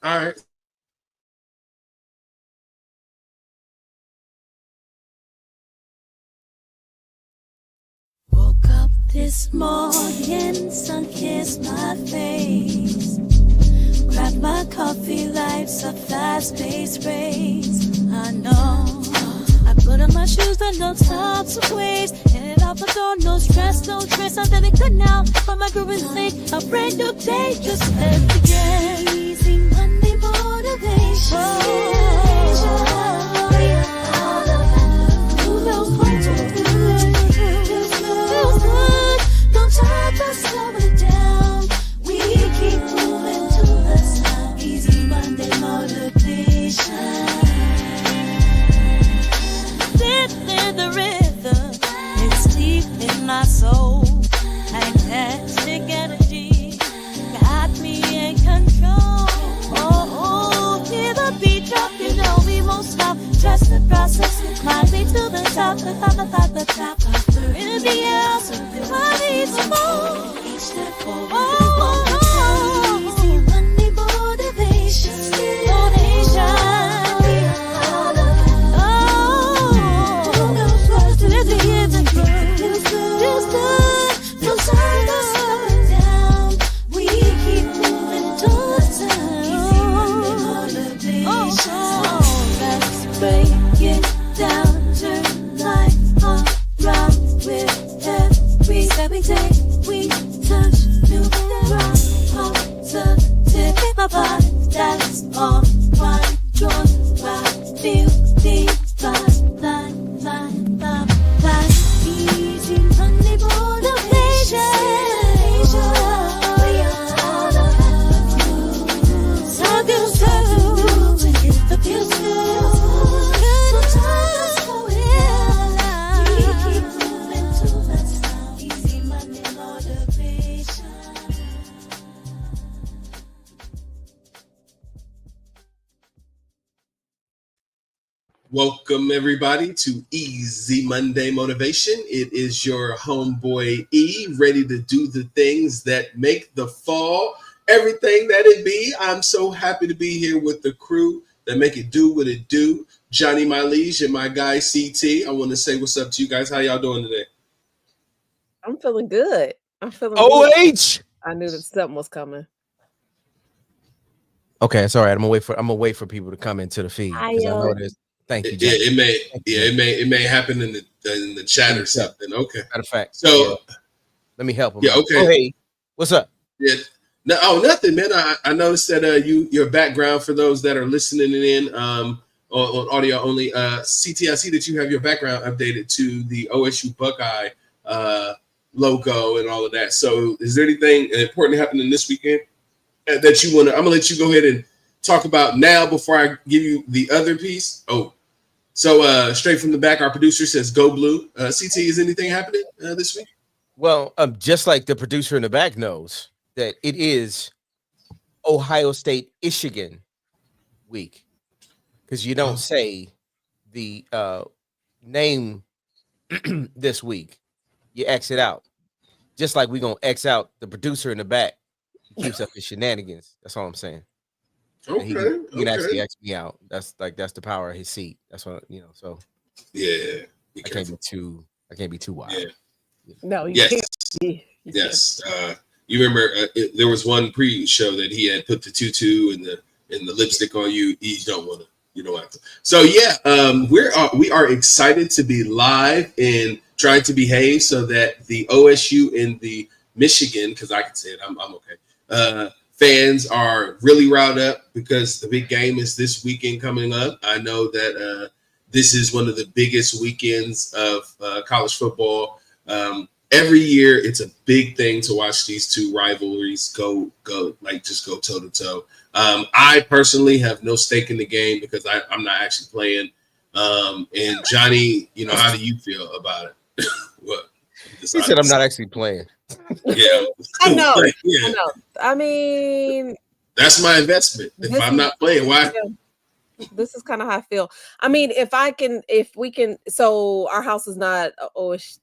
All right. Woke up this morning, sun kissed my face. Grabbed my coffee, life's a fast-paced race. I know. I put on my shoes, but no time to waste. Headed out the door, no stress, no stress. I'm feeling good now, but my groove is sick. A brand new day just let's begin. Easy Monday motivation. Feels good. Don't try to slow it down. We keep moving to the sound. Easy Monday motivation. Sit in the rhythm. It's deep in my soul. Fantastic energy got me in control. Oh, hear the beat drop. You know we won't stop. Trust the process. Climb me to the top. The top. We're in the air. So I need some more. Each step forward. Easy Monday motivation. We take, we touch, new ground, positive, my body, that's all, one, joy, right, feel, deep, line, easy, Monday motivation, so good, it feels good. Welcome everybody to Easy Monday Motivation. It is your homeboy E, ready to do the things that make the fall everything that it be. I'm so happy to be here with the crew that make it do what it do. Johnny, my liege, and my guy CT. I want to say what's up to you guys. How y'all doing today? I'm feeling good. I'm feeling good. OH. I knew that something was coming. Okay, it's all right. I'm gonna wait for people to come into the feed because I know this. Thank you, Jack. It may happen in the chat or something. Okay. Matter of fact, so let me help him. Yeah. out. Okay. Oh, hey, what's up? Yeah. No, nothing, man. I noticed that your background for those that are listening in on audio only. CT, I see that you have your background updated to the OSU Buckeye logo and all of that. So, is there anything important happening this weekend that you want to? I'm gonna let you go ahead and talk about now before I give you the other piece. Oh, so straight from the back, our producer says, "Go Blue." CT, is anything happening this week? Well, just like the producer in the back knows that it is Ohio State Michigan week because you don't say the name this week. You X it out, just like we're gonna X out the producer in the back. He keeps up his shenanigans. That's all I'm saying. Okay, he can actually X me out. That's the power of his seat. That's what So yeah, I can't be too wild. Yeah. No, you yes, can't. Yes. You remember there was one pre-show that he had put the tutu and the lipstick on you. You don't have to. So yeah, we are excited to be live and trying to behave so that the OSU and the Michigan, because I can say it, I'm okay. Fans are really riled up because the big game is this weekend coming up. I know that this is one of the biggest weekends of college football. Every year, it's a big thing to watch these two rivalries go toe to toe. I personally have no stake in the game because I'm not actually playing. And Johnny, how do you feel about it? What? He said, "I'm not actually playing." Yeah, I know. Yeah. I know. I mean, that's my investment. If I'm not playing, why? This is kind of how I feel. I mean, if we can. So our house is not OSU,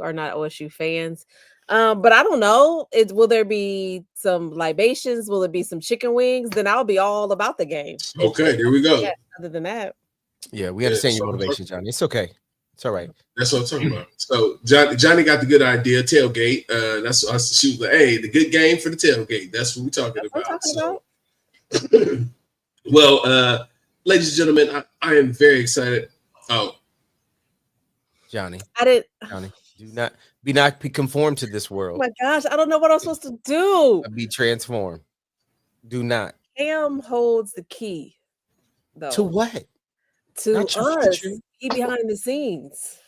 or not OSU fans. But I don't know. Will there be some libations? Will it be some chicken wings? Then I'll be all about the game. Okay, there we go. Yeah, other than that, Yeah, we Yeah, understand your so- motivation, Johnny. It's okay. It's all right. That's what I'm talking about. So Johnny got the good idea, tailgate. That's what she was like, hey, the good game for the tailgate. That's what we're talking that's what I'm about. talking about. Well, ladies and gentlemen, I am very excited. Oh, Johnny, I didn't. Johnny, do not be conformed to this Oh world. my gosh, I don't know what I'm supposed to do. Be transformed. Do not. Cam holds the key, though. To what? To Not your us. future. He behind the scenes.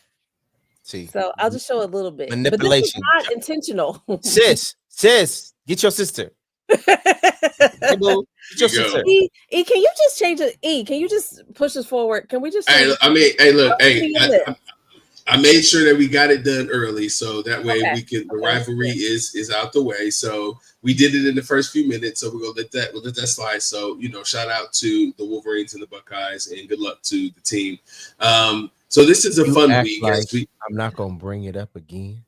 See, So I'll just show a little bit. manipulation. But this is not intentional. Sis, get your sister. Hey, boo, get your There you go. sister. E, can you just change it? E, can you just push this forward? Can we just? hey, change I mean, hey, look, Oh, hey, we get I made sure that we got it done early, so that way Okay. we can. The Okay. rivalry is out the way. So we did it in the first few minutes. So we're gonna let that slide. So shout out to the Wolverines and the Buckeyes, and good luck to the team. So this is a You fun act week. like I'm not gonna bring it up again.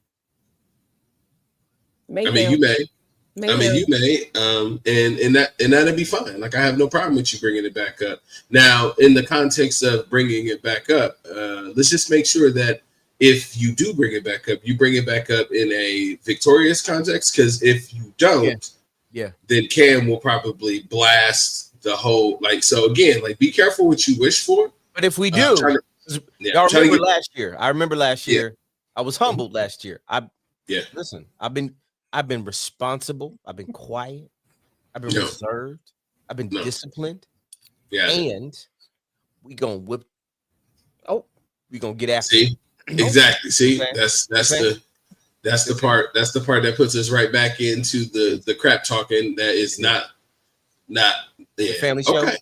I mean, you may. You may. And that'd be fine. Like I have no problem with you bringing it back up. Now, in the context of bringing it back up, let's just make sure that if you do bring it back up, you bring it back up in a victorious context. Because if you don't, Yeah. then Cam will probably blast the whole. Like so. Again, like be careful what you wish for. But if we do, Y'all y'all remember last year? I remember last year. I was humbled last year. Listen. I've been responsible. I've been quiet. I've been reserved. I've been disciplined. Yeah. And we gonna whip. Oh, we gonna get after. See, exactly. See, Okay. that's the part. That's the part that puts us right back into the crap talking. That is not The family show. Okay.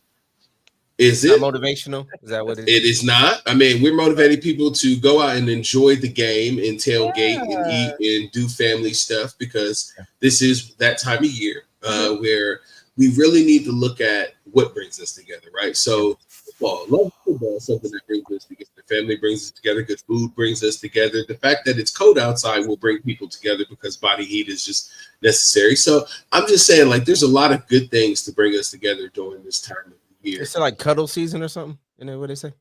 Is Not it motivational? Is that what it It is not. I mean, we're motivating people to go out and enjoy the game and tailgate and eat and do family stuff because this is that time of year where we really need to look at what brings us together, right? So football, love football, something that brings us together. Family brings us together. Good food brings us together. The fact that it's cold outside will bring people together because body heat is just necessary. So I'm just saying, like, there's a lot of good things to bring us together during this time of the year. It's like cuddle season or something. You know what they say?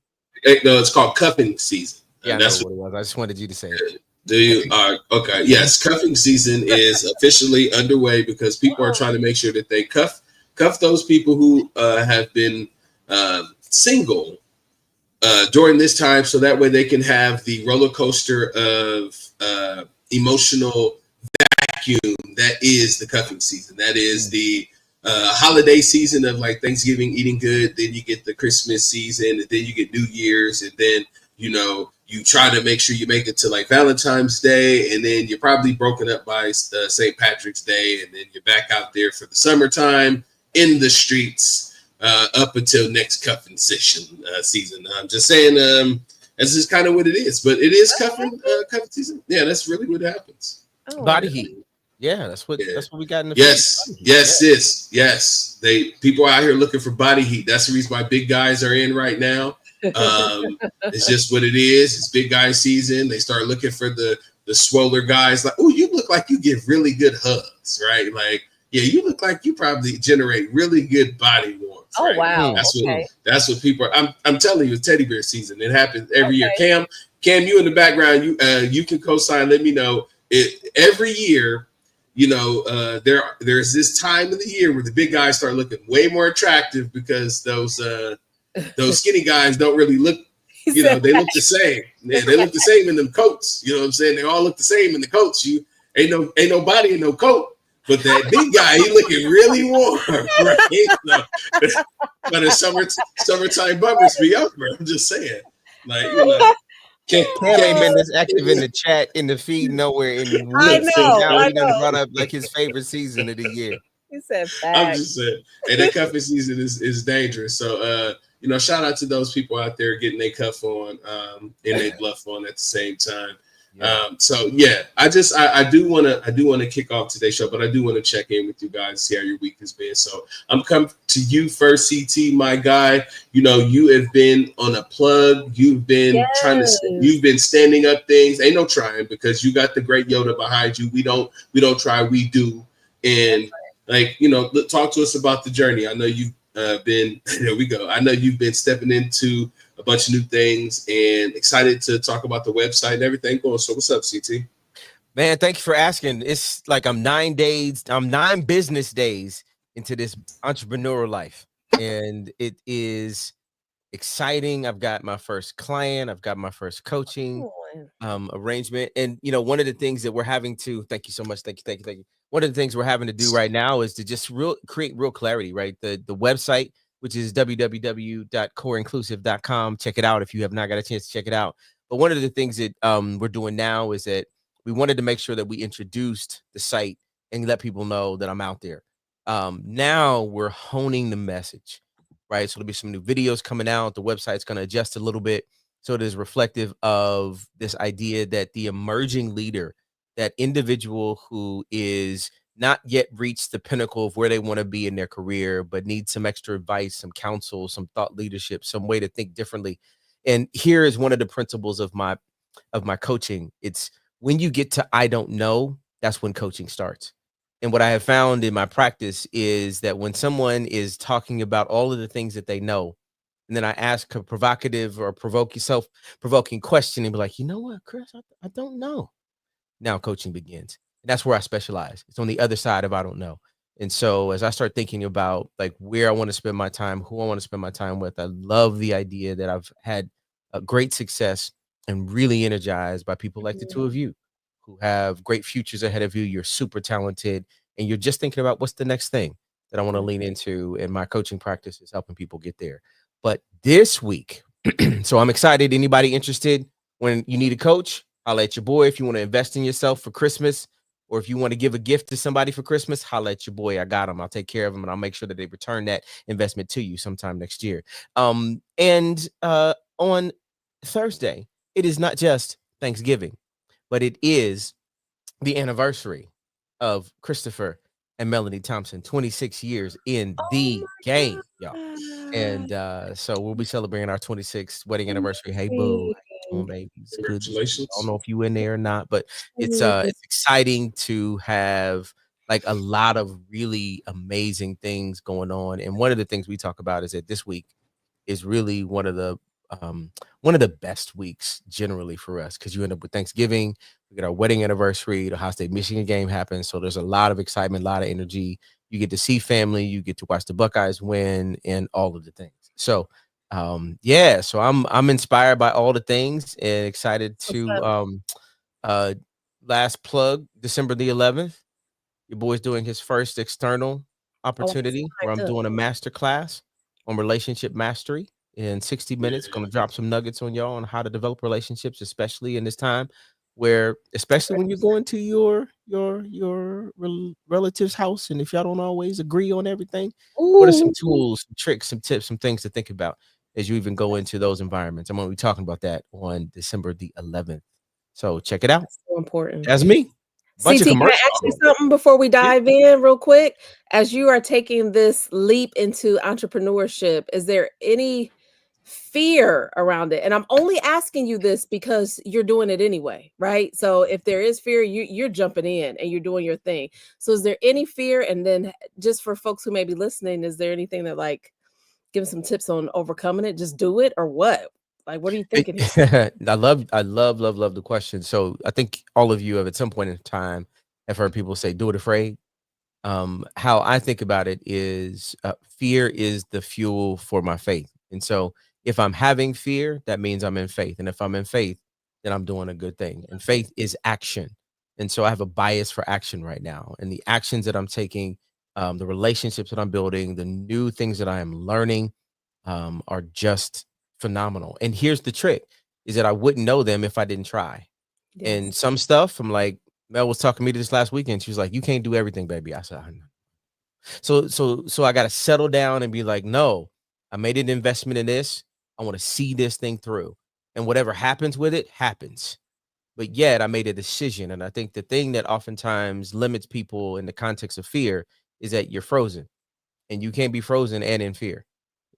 No, it's called cuffing season. Yeah, that's what it was. I just wanted you to say it. Do you? Okay. Yes, cuffing season is officially underway because people are trying to make sure that they cuff those people who have been single during this time, so that way they can have the roller coaster of emotional vacuum that is the cuffing season. That is the holiday season of like Thanksgiving, eating good. Then you get the Christmas season, and then you get New Year's, and then you try to make sure you make it to like Valentine's Day, and then you're probably broken up by St. Patrick's Day, and then you're back out there for the summertime in the streets up until next cuffing season. I'm just saying, that's just kind of what it is. But it is cuffing season. Yeah, that's really what happens. Body heat. Yeah, that's what we got in the Yes. People out here looking for body heat. That's the reason why big guys are in right now. It's just what it is. It's big guy season. They start looking for the swoller guys. Like, oh, you look like you give really good hugs, right? Like, yeah, you look like you probably generate really good body warmth. Oh, right? wow. That's what people are. I'm telling you, it's teddy bear season. It happens every year. Cam, you in the background, you can co-sign. Let me know. Every year, there's this time of the year where the big guys start looking way more attractive because those skinny guys don't really look. They look the same. They look the same in them coats. You know what I'm saying? They all look the same in the coats. You ain't no body in no coat. But that big guy, he looking really warm, right? But the summertime bumpers be over. I'm just saying, like Cam ain't been this active in the chat in the feed nowhere in weeks. I know. Now he done brought up like his favorite season of the year. He said facts. I'm just saying, and that cuffing season is dangerous. So shout out to those people out there getting their cuff on and their bluff on at the same time. Yeah. So yeah, I do want to kick off today's show, but I do want to check in with you guys, see how your week has been. So I'm coming to you first, CT, my guy. You know, you have been on a plug. You've been Yes. you've been standing up things. Ain't no trying, because you got the great Yoda behind you. We don't try, we do. And like, talk to us about the journey. I know you've been there. We go. I know you've been stepping into a bunch of new things, and excited to talk about the website and everything going. So what's up, CT? Man, thank you for asking. It's like I'm 9 business days into this entrepreneurial life, and it is exciting. I've got my first client, I've got my first coaching Oh, arrangement. And one of the things that we're having to, thank you so much, thank you. One of the things we're having to do right now is to just create real clarity, right? The website, which is www.coreinclusive.com. Check it out if you have not got a chance to check it out. But one of the things that we're doing now is that we wanted to make sure that we introduced the site and let people know that I'm out there. Now we're honing the message, right? So there'll be some new videos coming out. The website's going to adjust a little bit so it is reflective of this idea that the emerging leader, that individual who is not yet reached the pinnacle of where they want to be in their career, but needs some extra advice, some counsel, some thought leadership, some way to think differently. And here is one of the principles of my coaching. It's when you get to I don't know, that's when coaching starts. And what I have found in my practice is that when someone is talking about all of the things that they know, and then I ask a provocative or self-provoking question and be like, you know what, Chris, I don't know. Now coaching begins. And that's where I specialize. It's on the other side of I don't know. And so as I start thinking about like where I want to spend my time, who I want to spend my time with, I love the idea that I've had a great success and really energized by people like the two mhm. of you who have great futures ahead of you. You're super talented and you're just thinking about what's the next thing that I want to lean into. And my coaching practice is helping people get there. But this week, so I'm excited. Anybody interested when you need a coach? Holla at your boy. If you want to invest in yourself for Christmas, or if you want to give a gift to somebody for Christmas, holla at your boy. I got him. I'll take care of him, and I'll make sure that they return that investment to you sometime next year. And on Thursday, it is not just Thanksgiving, but it is the anniversary of Christopher and Melanie Thompson, 26 years in Oh the game, y'all. my And so we'll be celebrating our 26th wedding God. anniversary. Hey, boo. How you doing, Amazing. baby? It's good to see you. I don't Congratulations. know if you in there or not, but Mhm. it's exciting to have like a lot of really amazing things going on. And one of the things we talk about is that this week is really um one of the best weeks generally for us, because you end up with Thanksgiving, we get our wedding anniversary, the Ohio State Michigan game happens, so there's a lot of excitement, a lot of energy. You get to see family, you get to watch the Buckeyes win, and all of the things. So yeah, so I'm inspired by all the things and excited What's to up? uh last plug, December the 11th, your boy's doing his first external Oh, I'm so opportunity where I'm hyped up. doing a master class on relationship mastery in 60 minutes. Going to drop some nuggets on y'all on how to develop relationships, especially in this time where, especially when you're going to your relative's house, and if y'all don't always agree on everything, what are some Ooh, tools, some tricks, some tips, some things to think about as you even go into those environments? I'm going to be talking about that on December the 11th. So check it out. that's so important. That's me. Bunch of CT, can I commercials. ask you something before we Yeah. dive in real quick? As you are taking this leap into entrepreneurship, is there any fear around it? And I'm only asking you this because you're doing it anyway, right? So if there is fear, you're jumping in and you're doing your thing. So is there any fear? And then just for folks who may be listening, is there anything that like give them some tips on overcoming it? Just do it or what? Like, what are you thinking here? Love the question. So I think all of you have at some point in time have heard people say, "Do it afraid." How I think about it is, fear is the fuel for my faith, and so if I'm having fear, that means I'm in faith, and if I'm in faith, then I'm doing a good thing. And faith is action, and so I have a bias for action right now, and the actions that I'm taking, the relationships that I'm building, the new things that I am learning, are just phenomenal. And here's the trick: is that I wouldn't know them if I didn't try. And Yes. some stuff, I'm like, Mel was talking to me this last weekend. She was like, "You can't do everything, baby." I said, "I know." So I got to settle down and be like, "No, I made an investment in this. I want to see this thing through, and whatever happens with it happens." but yet I made a decision. And I think the thing that oftentimes limits people in the context of fear is that you're frozen, and you can't be frozen and in fear.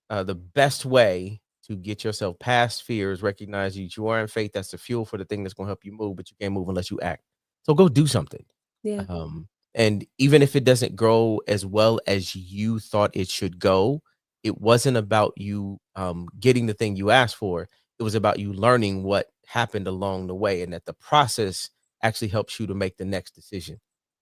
The best way to get yourself past fear is recognize that you are in faith. That's the fuel for the thing that's going to help you move, but you can't move unless you act. So go do something. Yeah. And even if it doesn't grow as well as you thought it should go, it wasn't about you getting the thing you asked for. It was about you learning what happened along the way, and that the process actually helps you to make the next decision.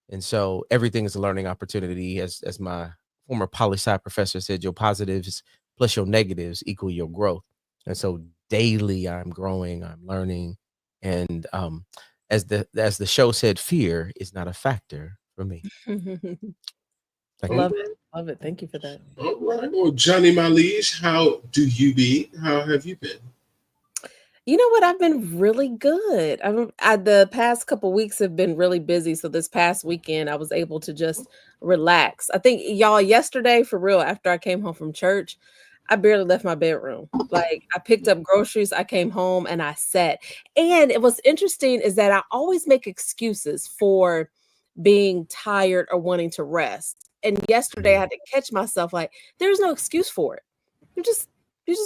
And so everything is a learning opportunity. As my former poli-sci professor said, your positives plus your negatives equal your growth. And so daily I'm growing, I'm learning. And as the show said, fear is not a factor for me. Love it. Love it. Thank you for that. All right. Well, Johnny, my liege, how do you be? How have you been? You know what? I've been really good. The past couple weeks have been really busy. So this past weekend, I was able to just relax. I think y'all yesterday, for real, after I came home from church, I barely left my bedroom. Like I picked up groceries, I came home and I sat. And it was interesting is that I always make excuses for being tired or wanting to rest. And yesterday I had to catch myself like, there's no excuse for it. You just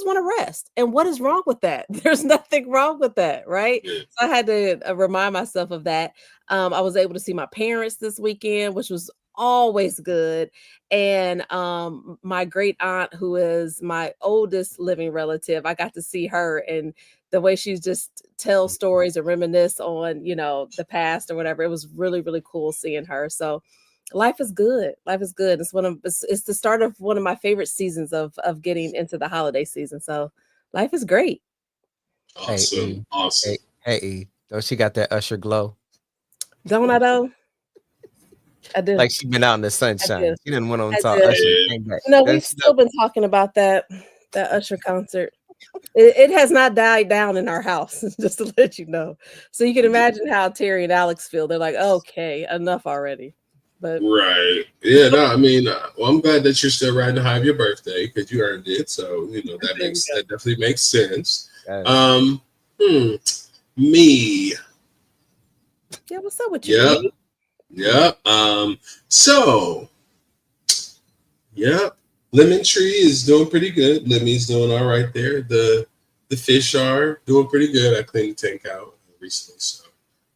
want to rest. And what is wrong with that? There's nothing wrong with that, right? So I had to remind myself of that. I was able to see my parents this weekend, which was always good. And my great aunt, who is my oldest living relative, I got to see her, and the way she just tells stories and reminisce on, the past or whatever. It was really, really cool seeing her. So life is good. Life is good. It's the start of one of my favorite seasons of getting into the holiday season. So life is great. Awesome. Awesome. Hey, don't she got that Usher glow? Don't I though? I do. Like she been out in the sunshine. She didn't went on top do. Usher came back. We've still been talking about that Usher concert. It has not died down in our house, just to let you know. So you can imagine how Terry and Alex feel. They're like, okay, enough already. But right. Yeah, no, I mean, well, I'm glad that you're still riding the high of your birthday because you earned it. So, that definitely makes sense. Me. Yeah, what's up with you? Yep. Lemon Tree is doing pretty good. Lemon's doing all right there. The fish are doing pretty good. I cleaned the tank out recently, so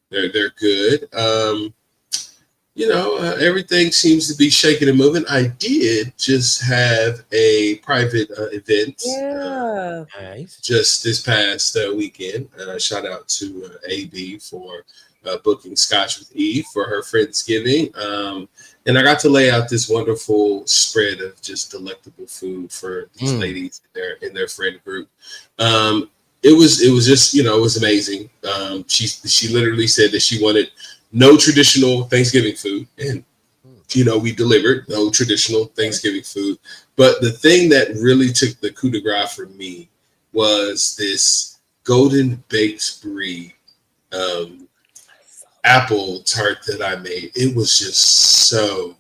they're good. Everything seems to be shaking and moving. I did just have a private event just this past weekend. Shout out to AB for booking Scotch with Eve for her Friendsgiving. And I got to lay out this wonderful spread of just delectable food for these ladies in their friend group. It was just, it was amazing. She literally said that she wanted no traditional Thanksgiving food. And, we delivered no traditional Thanksgiving food. But the thing that really took the coup de grace for me was this golden baked brie apple tart that I made. It was just so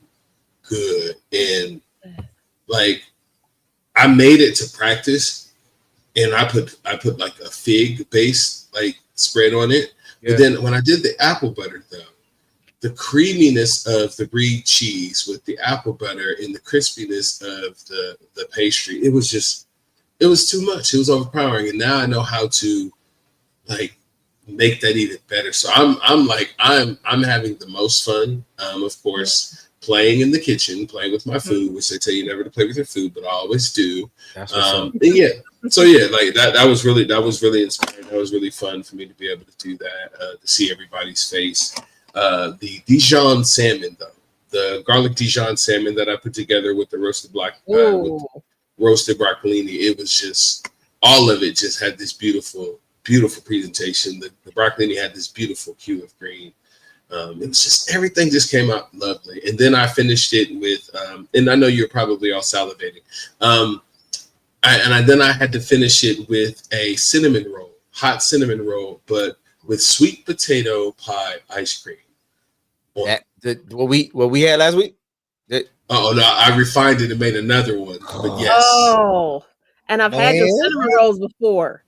good. And like, I made it to practice, and I put like a fig base like spread on it. But then when I did the apple butter though, the creaminess of the brie cheese with the apple butter and the crispiness of the pastry, it was too much. It was overpowering. And now I know how to like make that even better. So I'm having the most fun. Of course, playing in the kitchen, playing with my food, which they tell you never to play with your food, but I always do. So like that was really inspiring. That was really fun for me to be able to do that, to see everybody's face. The Dijon salmon though, the garlic Dijon salmon that I put together with the roasted with roasted broccolini, it was just, all of it just had this beautiful presentation. The broccolini had this beautiful hue of green. It was just, everything just came out lovely. And then I finished it with, and I know you're probably all salivating. Then I had to finish it with a cinnamon roll, hot cinnamon roll, but with sweet potato pie ice cream. What we had last week? Oh no, I refined it and made another one. But yes. Oh, and I've had your cinnamon rolls before.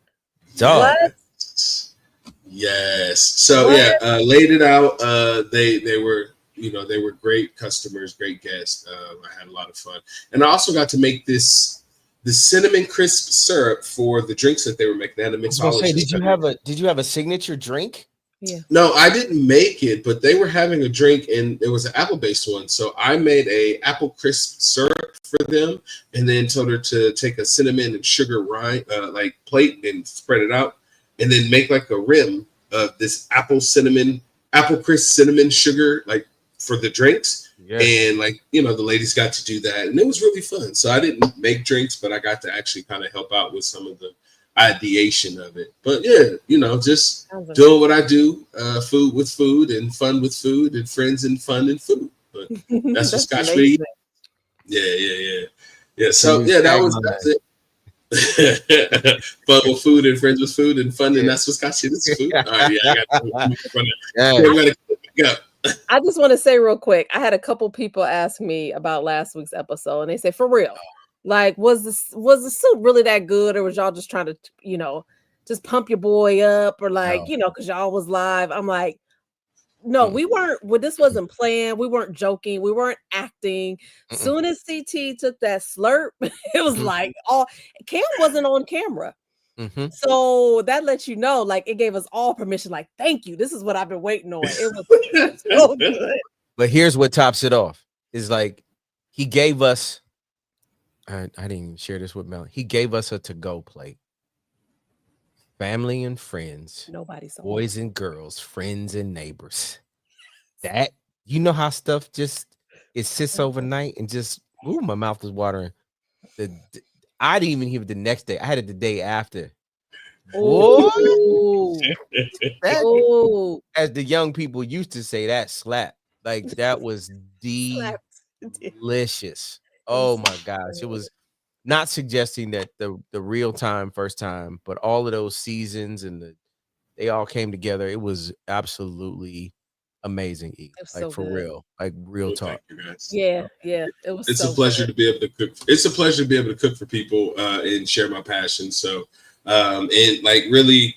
Dog. What? Yes. So What? yeah, laid it out. They were, they were great customers, great guests. I had a lot of fun, and I also got to make the cinnamon crisp syrup for the drinks that they were making. They had a I was gonna say, mixologist. did you have a signature drink? Yeah. No, I didn't make it, but they were having a drink, and it was an apple-based one. So I made a apple crisp syrup for them, and then told her to take a cinnamon and sugar rind, like plate, and spread it out, and then make like a rim of this apple crisp cinnamon sugar, like for the drinks. Yeah. And like the ladies got to do that, and it was really fun. So I didn't make drinks, but I got to actually kind of help out with some of the ideation of it. But yeah, just doing what I do, food with food and fun with food and friends and fun and food. But that's what Scotch would eat. Yeah. So yeah, that's it. Fun with food and friends with food and fun, and that's what Scotch is food. All right, yeah, I got I just want to say real quick, I had a couple people ask me about last week's episode, and they say, for real, like, was the suit really that good, or was y'all just trying to, just pump your boy up, or like, because y'all was live? I'm like, no, we weren't. Well, this wasn't planned. We weren't joking. We weren't acting. Soon as CT took that slurp, it was like, Cam wasn't on camera. So that lets you know, like, it gave us all permission. Like, thank you. This is what I've been waiting on. It was so good. But here's what tops it off: is like he gave us. I didn't even share this with Mel. He gave us a to-go plate. Family and friends, nobody saw boys and girls, friends and neighbors. That how stuff just it sits overnight and just my mouth was watering. I didn't even hear it the next day. I had it the day after. Oh, as the young people used to say, that slap. Like that was delicious. Oh my gosh. It was not suggesting that the real time first time, but all of those seasons and they all came together. It was absolutely amazing. Like so for good. Real, like real talk. Yeah. It was. It's a pleasure to be able to cook. It's a pleasure to be able to cook for people and share my passion. So, and like really,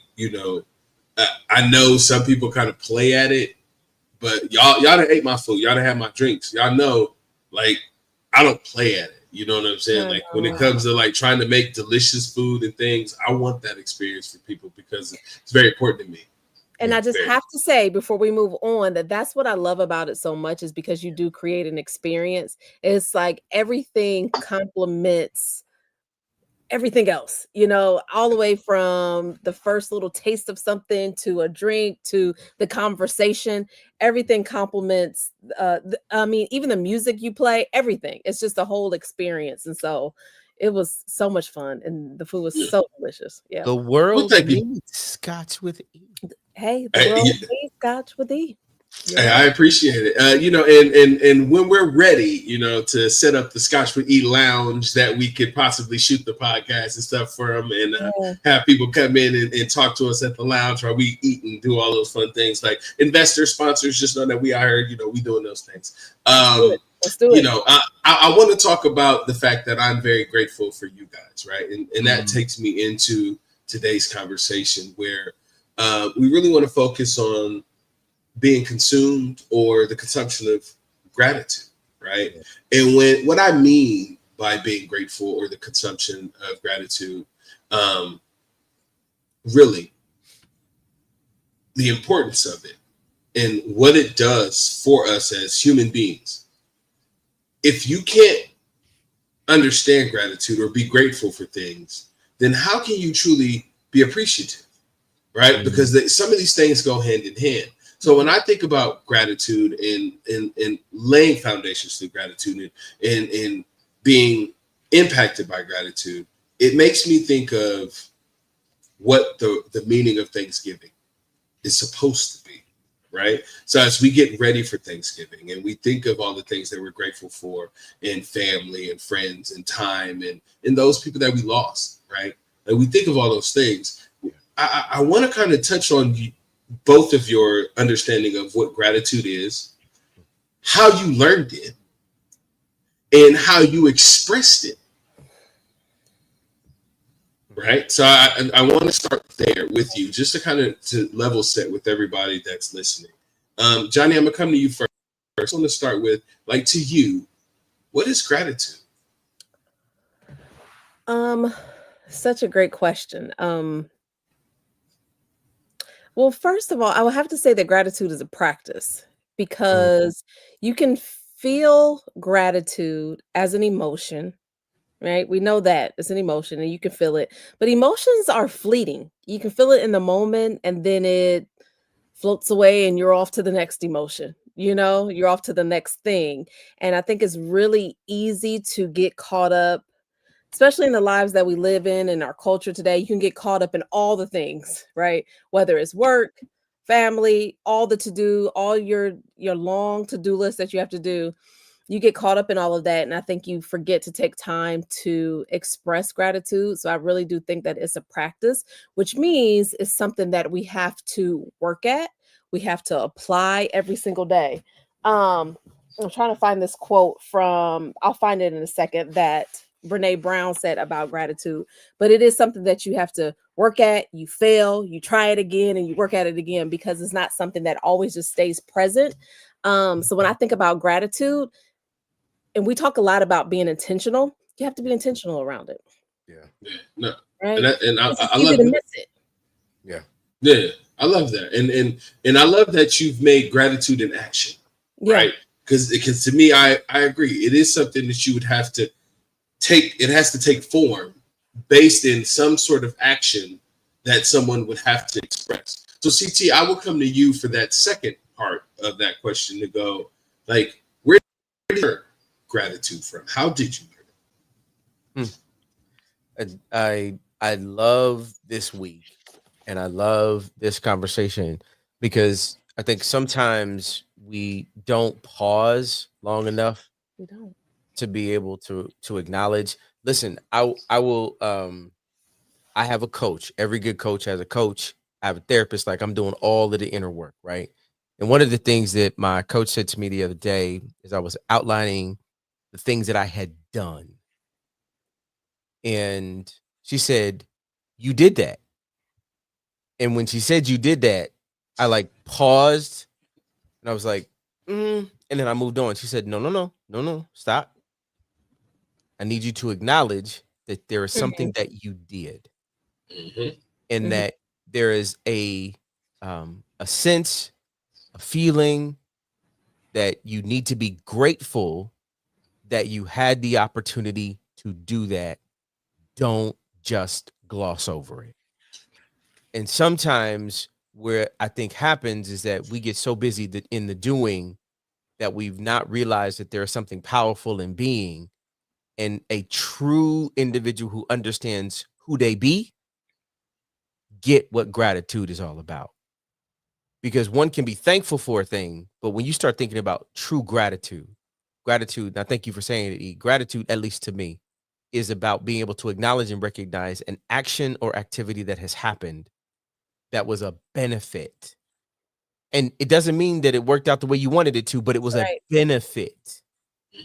I know some people kind of play at it, but y'all done ate my food. Y'all done had my drinks. Y'all know, like, I don't play at it. You know what I'm saying? Like when it comes to like trying to make delicious food and things, I want that experience for people because it's very important to me. And I just have to say before we move on that's what I love about it so much is because you do create an experience. It's like everything complements everything else, all the way from the first little taste of something to a drink to the conversation. Everything complements. Even the music you play, everything. It's just a whole experience, and so it was so much fun, and the food was so delicious. Yeah, the world needs Scotch with E. Hey, the world needs Scotch with E. Hey, I appreciate it. And when we're ready, to set up the Scotch with E lounge that we could possibly shoot the podcast and stuff for them and have people come in and talk to us at the lounge while we eat and do all those fun things. Like investors, sponsors, just know that we are, we doing those things. Let's do it. I want to talk about the fact that I'm very grateful for you guys, right? And that takes me into today's conversation where we really want to focus on being consumed or the consumption of gratitude, right? And what I mean by being grateful or the consumption of gratitude, really the importance of it and what it does for us as human beings. If you can't understand gratitude or be grateful for things, then how can you truly be appreciative, right? Because some of these things go hand in hand. So when I think about gratitude and laying foundations through gratitude and being impacted by gratitude, it makes me think of what the meaning of Thanksgiving is supposed to be, right? So as we get ready for Thanksgiving and we think of all the things that we're grateful for in family and friends and time and those people that we lost, right? And we think of all those things. I want to kind of touch on both of your understanding of what gratitude is, how you learned it, and how you expressed it. right? So I want to start there with you, just to kind of to level set with everybody that's listening. Johnny, I'm gonna come to you first. I want to start with, like, to you, what is gratitude? Um, Such a great question. Well, first of all, I would have to say that gratitude is a practice Mm, because you can feel gratitude as an emotion, right? We know that it's an emotion and you can feel it, but emotions are fleeting. You can feel it in the moment and then it floats away and you're off to the next emotion. You're off to the next thing. And I think it's really easy to get caught up, especially in the lives that we live in our culture today. You can get caught up in all the things, right? Whether it's work, family, all the to do, all your long to do list that you have to do. You get caught up in all of that, and I think you forget to take time to express gratitude. So I really do think that it's a practice, which means it's something that we have to work at. We have to apply every single day. I'm trying to find this quote from, I'll find it in a second, that Brene Brown said about gratitude, but it is something that you have to work at. You fail, you try it again, and you work at it again because it's not something that always just stays present. So when I think about gratitude, and we talk a lot about being intentional, you have to be intentional around it, yeah, Yeah, no, right? and It's I easy love to that. miss it. yeah. Yeah, I love that, and I love that you've made gratitude in action, Yeah, right? Because to me, I agree, it is something that you would have to take. It has to take form based in some sort of action that someone would have to express. So, CT, I will come to you for that second part of that question to go, like, where did you learn gratitude from? How did you learn Mm. I love this week and I love this conversation because I think sometimes we don't pause long enough we don't. to be able to acknowledge. Listen, I will I have a coach. Every good coach has a coach. I have a therapist. Like, I'm doing all of the inner work, right? And one of the things that my coach said to me the other day is I was outlining the things that I had done. And she said, "You did that." And when she said you did that, I like paused and I was like, and then I moved on. She said, "No, no, no, no, no, stop. I need you to acknowledge that there is Mhm, something that you did it? and mhm. that there is a sense, a feeling that you need to be grateful that you had the opportunity to do that. Don't just gloss over it." And sometimes where I think happens is that we get so busy that in the doing that we've not realized that there is something powerful in being, and a true individual who understands who they be get what gratitude is all about. Because one can be thankful for a thing, but when you start thinking about true gratitude, and I thank you for saying it, E, gratitude, at least to me, is about being able to acknowledge and recognize an action or activity that has happened that was a benefit. And it doesn't mean that it worked out the way you wanted it to, but it was a Right, benefit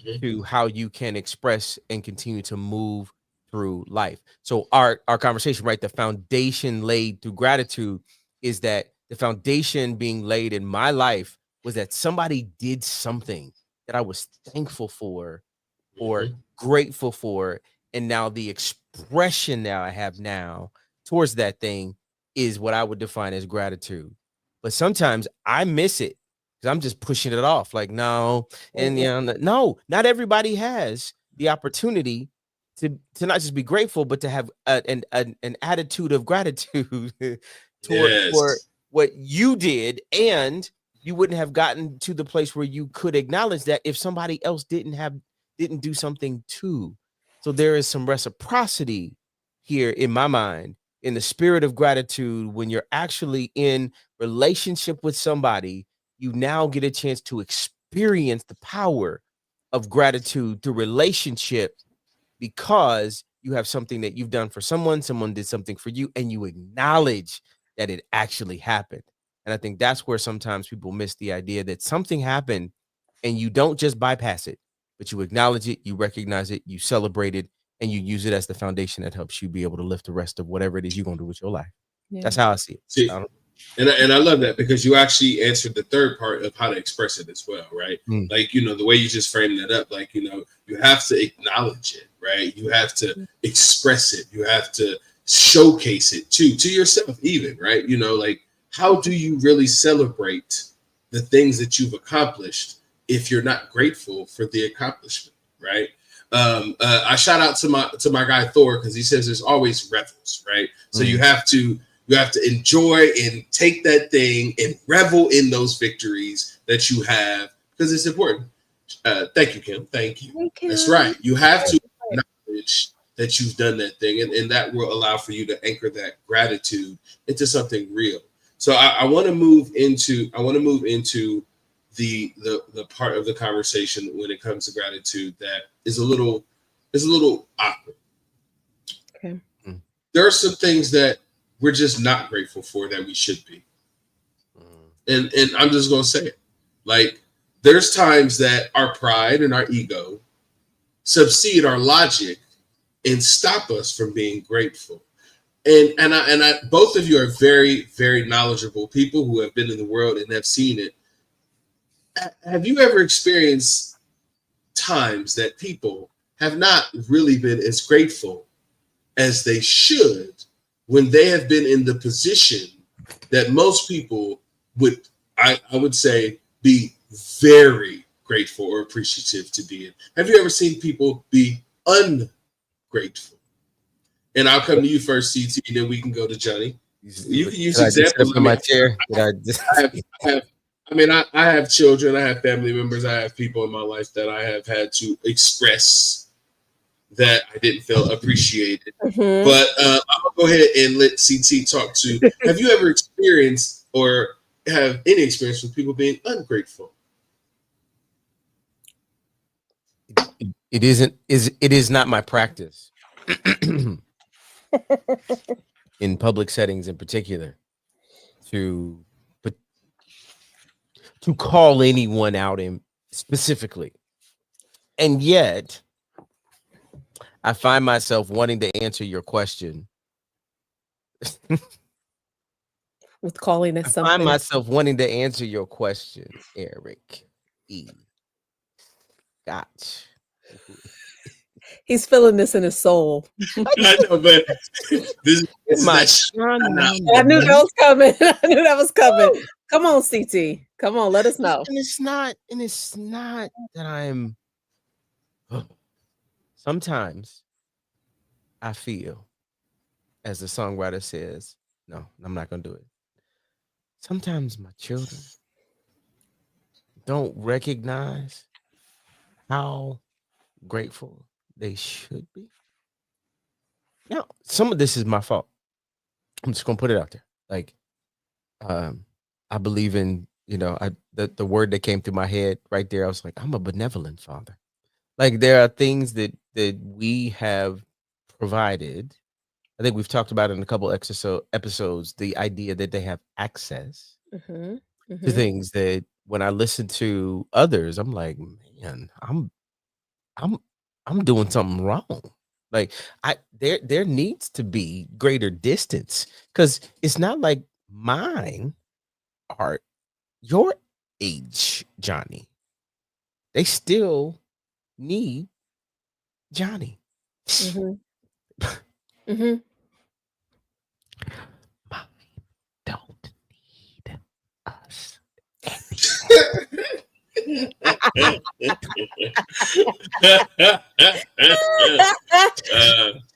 Hmm. to how you can express and continue to move through life. So our conversation, right? The foundation laid through gratitude is that the foundation being laid in my life was that somebody did something that I was thankful for or Hmm. grateful for. And now the expression that I have now towards that thing is what I would define as gratitude. But sometimes I miss it because I'm just pushing it off. Like, no, and mhm, no, not everybody has the opportunity to not just be grateful, but to have an attitude of gratitude toward for Yes. what you did, and you wouldn't have gotten to the place where you could acknowledge that if somebody else didn't do something too. So there is some reciprocity here in my mind, in the spirit of gratitude. When you're actually in relationship with somebody, you now get a chance to experience the power of gratitude through relationship because you have something that you've done for someone did something for you, and you acknowledge that it actually happened. And I think that's where sometimes people miss the idea that something happened and you don't just bypass it, but you acknowledge it, you recognize it, you celebrate it, and you use it as the foundation that helps you be able to lift the rest of whatever it is you're gonna do with your life. Yeah. That's how I see it. See, I don't, and I love that because you actually answered the third part of how to express it as well, right? Like, the way you just framed that up, like, you have to acknowledge it, right? You have to express it. You have to showcase it to yourself even, right? Like, how do you really celebrate the things that you've accomplished if you're not grateful for the accomplishment, right? I shout out to my guy Thor because he says there's always revels, right? So you have to enjoy and take that thing and revel in those victories that you have because it's important. Thank you, Kim. Thank you. That's right. You have to acknowledge that you've done that thing, and that will allow for you to anchor that gratitude into something real. So I want to move into the part of the conversation when it comes to gratitude that is a little awkward. Okay. There are some things that we're just not grateful for that we should be. And I'm just going to say it. Like, there's times that our pride and our ego subsede our logic and stop us from being grateful. And I both of you are very, very knowledgeable people who have been in the world and have seen it. Have you ever experienced times that people have not really been as grateful as they should when they have been in the position that most people would, I would say, be very grateful or appreciative to be in? Have you ever seen people be ungrateful? And I'll come to you first, CT, and then we can go to Johnny. You can use examples. In my chair. I have children, I have family members, I have people in my life that I have had to express that I didn't feel appreciated. Mhm. But I'm gonna go ahead and let CT talk to. Have you ever experienced or have any experience with people being ungrateful? It is not my practice in public settings in particular to call anyone out in specifically. And yet I find myself wanting to answer your question. With calling it I something. find myself wanting to answer your question, Eric E. Gotch. He's feeling this in his soul. I know, but this is My I knew that was coming. I knew that was coming. Come on, CT. Come on, let us know. And it's not that I'm sometimes I feel, as the songwriter says, no, I'm not gonna do it. Sometimes my children don't recognize how grateful they should be. Now, some of this is my fault. I'm just gonna put it out there. Like, I believe in, the word that came through my head right there. I was like, I'm a benevolent father. Like, there are things that we have provided. I think we've talked about in a couple episodes the idea that they have access Mhm. to Mhm. things that when I listen to others, I'm like, man, I'm doing something wrong. Like, there needs to be greater distance because it's not like mine are your age, Johnny. They still need Johnny. Mhm. Mhm. Mommy don't need us.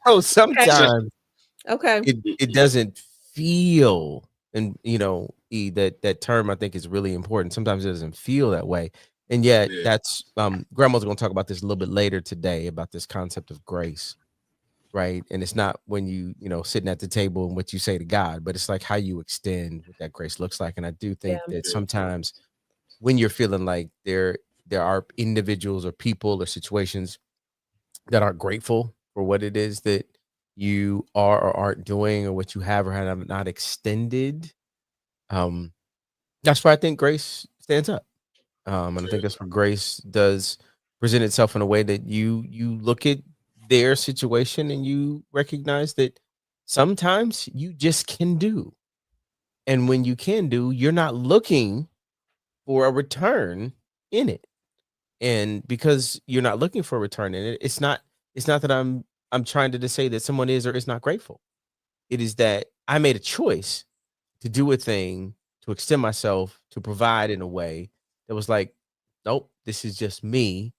Oh, sometimes Okay. it doesn't feel, and that term I think is really important. Sometimes it doesn't feel that way, and yet Yeah. that's grandma's going to talk about this a little bit later today about this concept of grace, right? And it's not when sitting at the table and what you say to God, but it's like how you extend what that grace looks like. And I do think that sometimes when you're feeling like there are individuals or people or situations that aren't grateful for what it is that you are or aren't doing or what you have or have not extended, that's where I think grace stands up. And I think that's where grace does present itself in a way that you look at their situation and you recognize that sometimes you just can do. And when you can do, you're not looking for a return in it. And because you're not looking for a return in it, it's not that I'm trying to say that someone is or is not grateful. It is that I made a choice to do a thing, to extend myself, to provide in a way that was like, nope, this is just me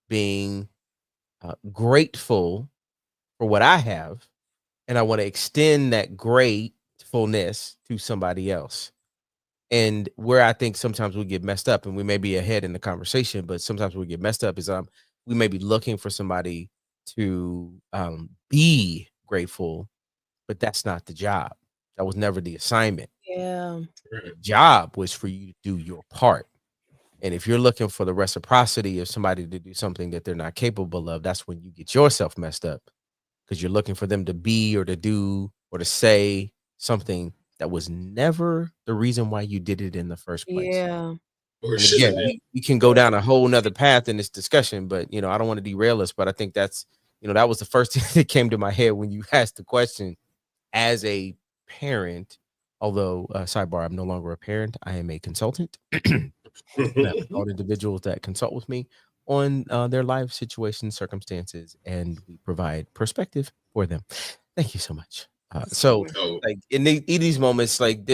being grateful for what I have, and I want to extend that gratefulness to somebody else. And where I think sometimes we get messed up, and we may be ahead in the conversation, but sometimes we get messed up is we may be looking for somebody to be grateful, but that's not the job. That was never the assignment. Yeah. The job was for you to do your part. And if you're looking for the reciprocity of somebody to do something that they're not capable of, that's when you get yourself messed up, because you're looking for them to be or to do or to say something that was never the reason why you did it in the first place. Yeah. Or And should have again, been. we can go down a whole nother path in this discussion, but I don't want to derail us. But I think that's, that was the first thing that came to my head when you asked the question as a parent. Although, sidebar, I'm no longer a parent. I am a consultant. And I have adult individuals that consult with me on their life situations, circumstances, and we provide perspective for them. Thank you so much. So, Oh, like in these moments, like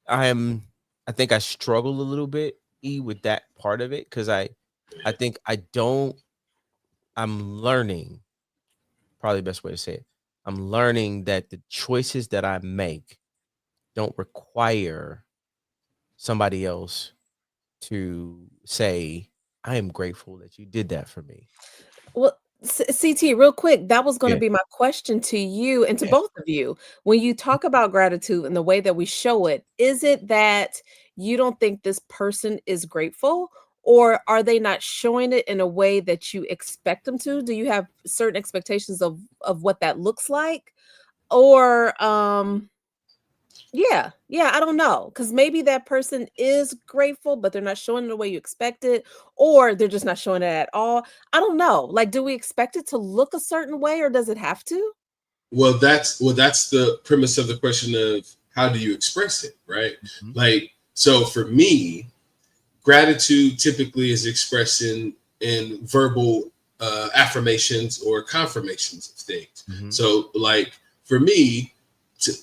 I think I struggle a little bit with that part of it, because I think I'm learning. Probably the best way to say it. I'm learning that the choices that I make don't require somebody else to say, I am grateful that you did that for me. Well, CT, real quick, that was going to Yeah. be my question to you and to Yeah. both of you. When you talk about gratitude and the way that we show it, is it that you don't think this person is grateful, or are they not showing it in a way that you expect them to? Do you have certain expectations of what that looks like? Or yeah, I don't know, because maybe that person is grateful, but they're not showing it the way you expect it, or they're just not showing it at all. I don't know. Like, do we expect it to look a certain way, or does it have to? that's the premise of the question of how do you express it, right? Mhm. Like, so for me, gratitude typically is expressed in verbal affirmations or confirmations of things. Mhm. So, like for me,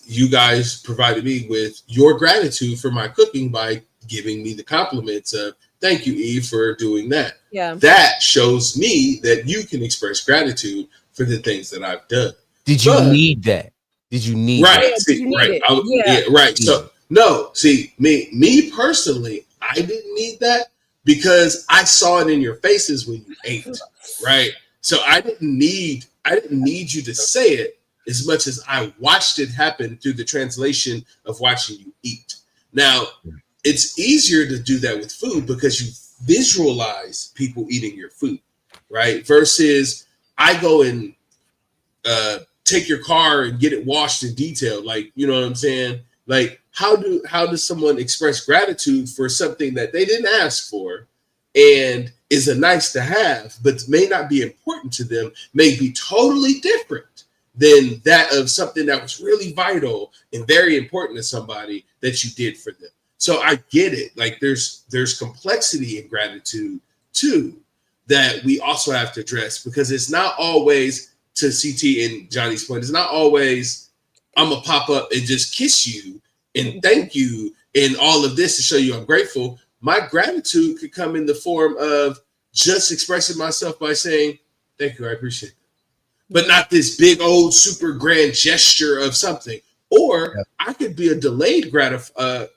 you guys provided me with your gratitude for my cooking by giving me the compliments of "Thank you, Eve, for doing that." Yeah. That shows me that you can express gratitude for the things that I've done. Did you But need that? Did you need right, Yeah, that? did see, you need right, it? Yeah. yeah, right. Yeah. So no, see, me personally, I didn't need that because I saw it in your faces when you ate, right? So I didn't need you to say it as much as I watched it happen through the translation of watching you eat. Now, it's easier to do that with food because you visualize people eating your food, right? Versus I go and take your car and get it washed and detailed. Like, you know what I'm saying? Like, how does someone express gratitude for something that they didn't ask for and is a nice to have, but may not be important to them, may be totally different than that of something that was really vital and very important to somebody that you did for them. So I get it. Like there's complexity in gratitude too that we also have to address because it's not always, to CT and Johnny's point, it's not always I'm gonna pop up and just kiss you and thank you and all of this to show you I'm grateful. My gratitude could come in the form of just expressing myself by saying thank you, I appreciate it, but not this big old super grand gesture of something. Or Yeah. I could be a delayed I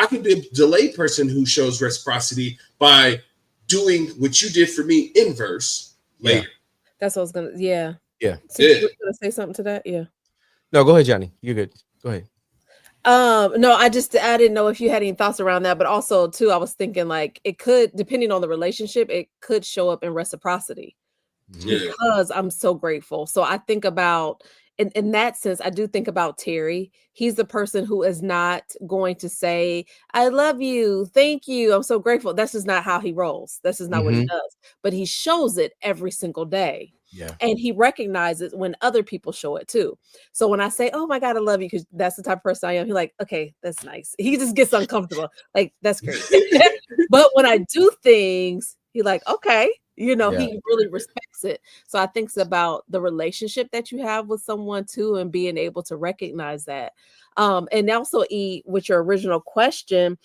could be a delayed person who shows reciprocity by doing what you did for me inverse Yeah. later. That's what I was gonna. Yeah. Yeah. CT, Yeah. you were gonna say something to that? Yeah. No, go ahead, Johnny. You're good. Go ahead. No, I didn't know if you had any thoughts around that, but also too, I was thinking like it could, depending on the relationship, it could show up in reciprocity Mhm. Yeah. because I'm so grateful. So I think about in that sense, I do think about Terry. He's the person who is not going to say, I love you, thank you, I'm so grateful. That's just not how he rolls. That's just not what he Mhm. does. But he shows it every single day. Yeah. And he recognizes when other people show it too. So when I say, "Oh my God, I love you," because that's the type of person I am, he's like, "Okay, that's nice." He just gets uncomfortable. Like, that's great. But when I do things, he like, "Okay." Yeah. He really respects it. So I think it's about the relationship that you have with someone too, and being able to recognize that. And also, with your original question,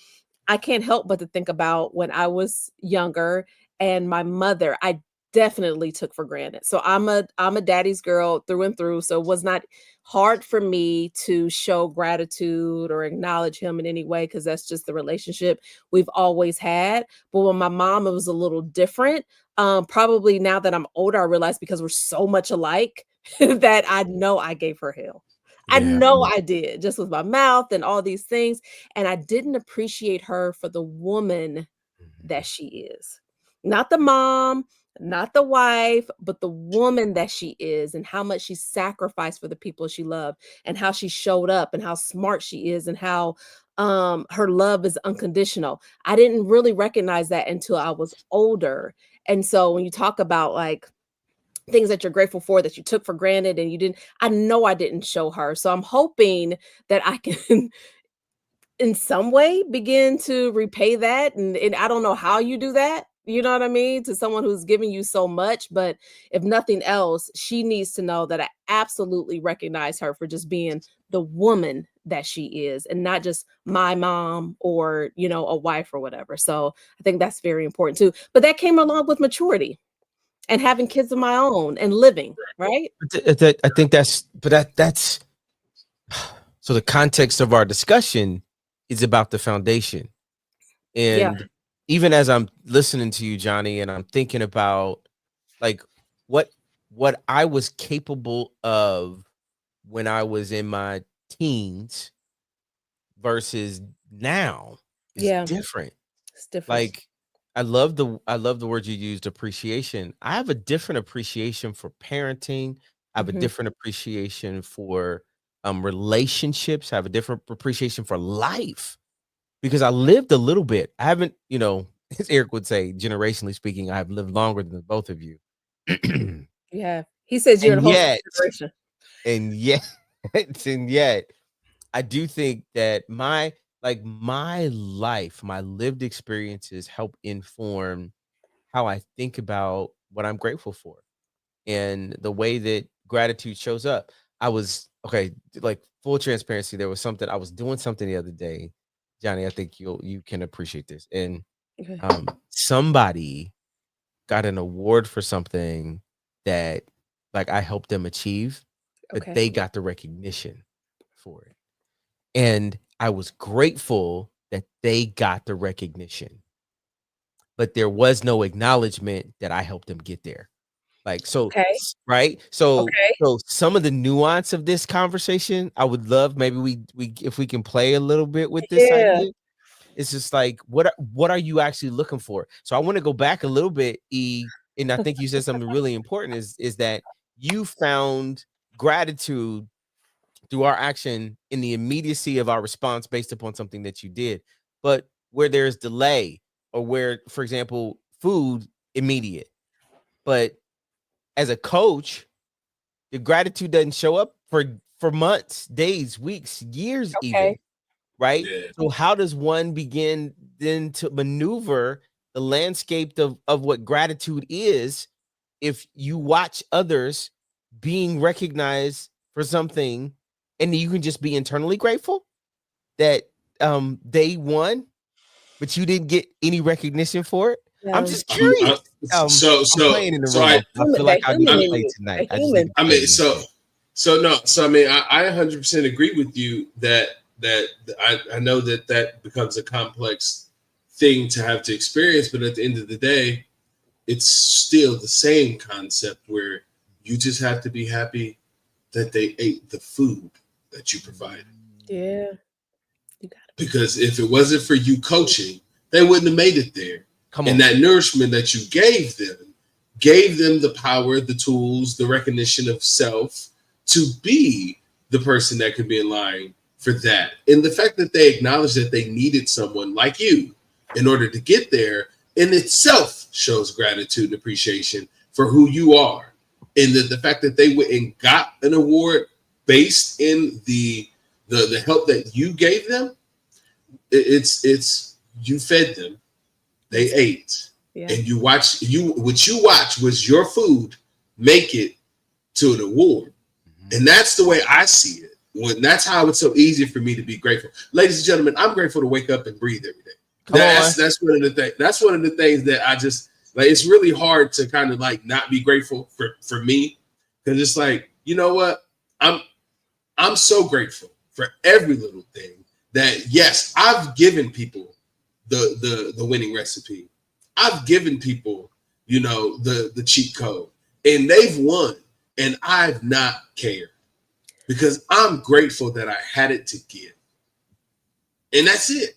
I can't help but to think about when I was younger and my mother, I definitely took for granted. So I'm a daddy's girl through and through. So it was not hard for me to show gratitude or acknowledge him in any way because that's just the relationship we've always had. But when my mom, it was a little different. Probably now that I'm older, I realize because we're so much alike that I know I gave her hell. I Yeah. know I did, just with my mouth and all these things. And I didn't appreciate her for the woman that she is. Not the mom, not the wife, but the woman that she is and how much she sacrificed for the people she loved and how she showed up and how smart she is and how her love is unconditional. I didn't really recognize that until I was older. And so when you talk about like things that you're grateful for that you took for granted and you didn't, I know I didn't show her. So I'm hoping that I can in some way begin to repay that, and I don't know how you do that, you know what I mean, to someone who's giving you so much, but if nothing else, she needs to know that I absolutely recognize her for just being the woman that she is and not just my mom or, a wife or whatever. So I think that's very important too. But that came along with maturity and having kids of my own and living, right? I think that's so the context of our discussion is about the foundation. Yeah. And even as I'm listening to you, Johnny, and I'm thinking about like what I was capable of when I was in my teens versus now is Yeah. different. It's different. Like I love the word you used, appreciation. I have a different appreciation for parenting. I have a Mhm. different appreciation for relationships. I have a different appreciation for life because I lived a little bit. I haven't, as Eric would say, generationally speaking, I have lived longer than the both of you. Yeah. He says you're in and a whole yet, generation. and yet, and yet, I do think that my life, my lived experiences help inform how I think about what I'm grateful for and the way that gratitude shows up. I was okay, like full transparency. There was something I was doing something the other day, Johnny. I think you can appreciate this. And Okay. somebody got an award for something that like I helped them achieve, but Okay. they got the recognition for it. And I was grateful that they got the recognition, but there was no acknowledgement that I helped them get there. Like, so Okay. right? So Okay. some of the nuance of this conversation, I would love maybe we if we can play a little bit with this Yeah. idea. It's just like what are you actually looking for? So I want to go back a little bit, and I think you said something really important is that you found gratitude through our action in the immediacy of our response based upon something that you did. But where there's delay or where, for example, food immediate, but as a coach, the gratitude doesn't show up for months, days, weeks, years, even, Okay. right? Yeah. So how does one begin then to maneuver the landscape of what gratitude is if you watch others being recognized for something and you can just be internally grateful that they won, but you didn't get any recognition for it? I'm Yeah. just I'm, curious. I, so I'm so playing in the so room. I I feel The like I need human to in play you. tonight. The I just need human. to I play mean real so quick. so no so I mean I 100% agree with you that I know that becomes a complex thing to have to experience, but at the end of the day, it's still the same concept where you just have to be happy that they ate the food that you provided. Yeah. You got Because if it wasn't for you coaching, they wouldn't have made it there. Come And on. that nourishment that you gave them the power, the tools, the recognition of self to be the person that could be in line for that. And the fact that they acknowledged that they needed someone like you in order to get there in itself shows gratitude and appreciation for who you are. And the fact that they went and got an award based in the help that you gave them, it's you fed them, they ate, and what you watch was your food make it to an award. And that's the way I see it. That's how it's so easy for me to be grateful. Ladies and gentlemen, I'm grateful to wake up and breathe every day. That's one of the things. That's one of the things that I just like. It's really hard to kind of like not be grateful for me, because it's like, you know what, I'm so grateful for every little thing. That yes, I've given people the winning recipe. I've given people, you know, the cheat code, and they've won, and I've not cared because I'm grateful that I had it to give, and that's it.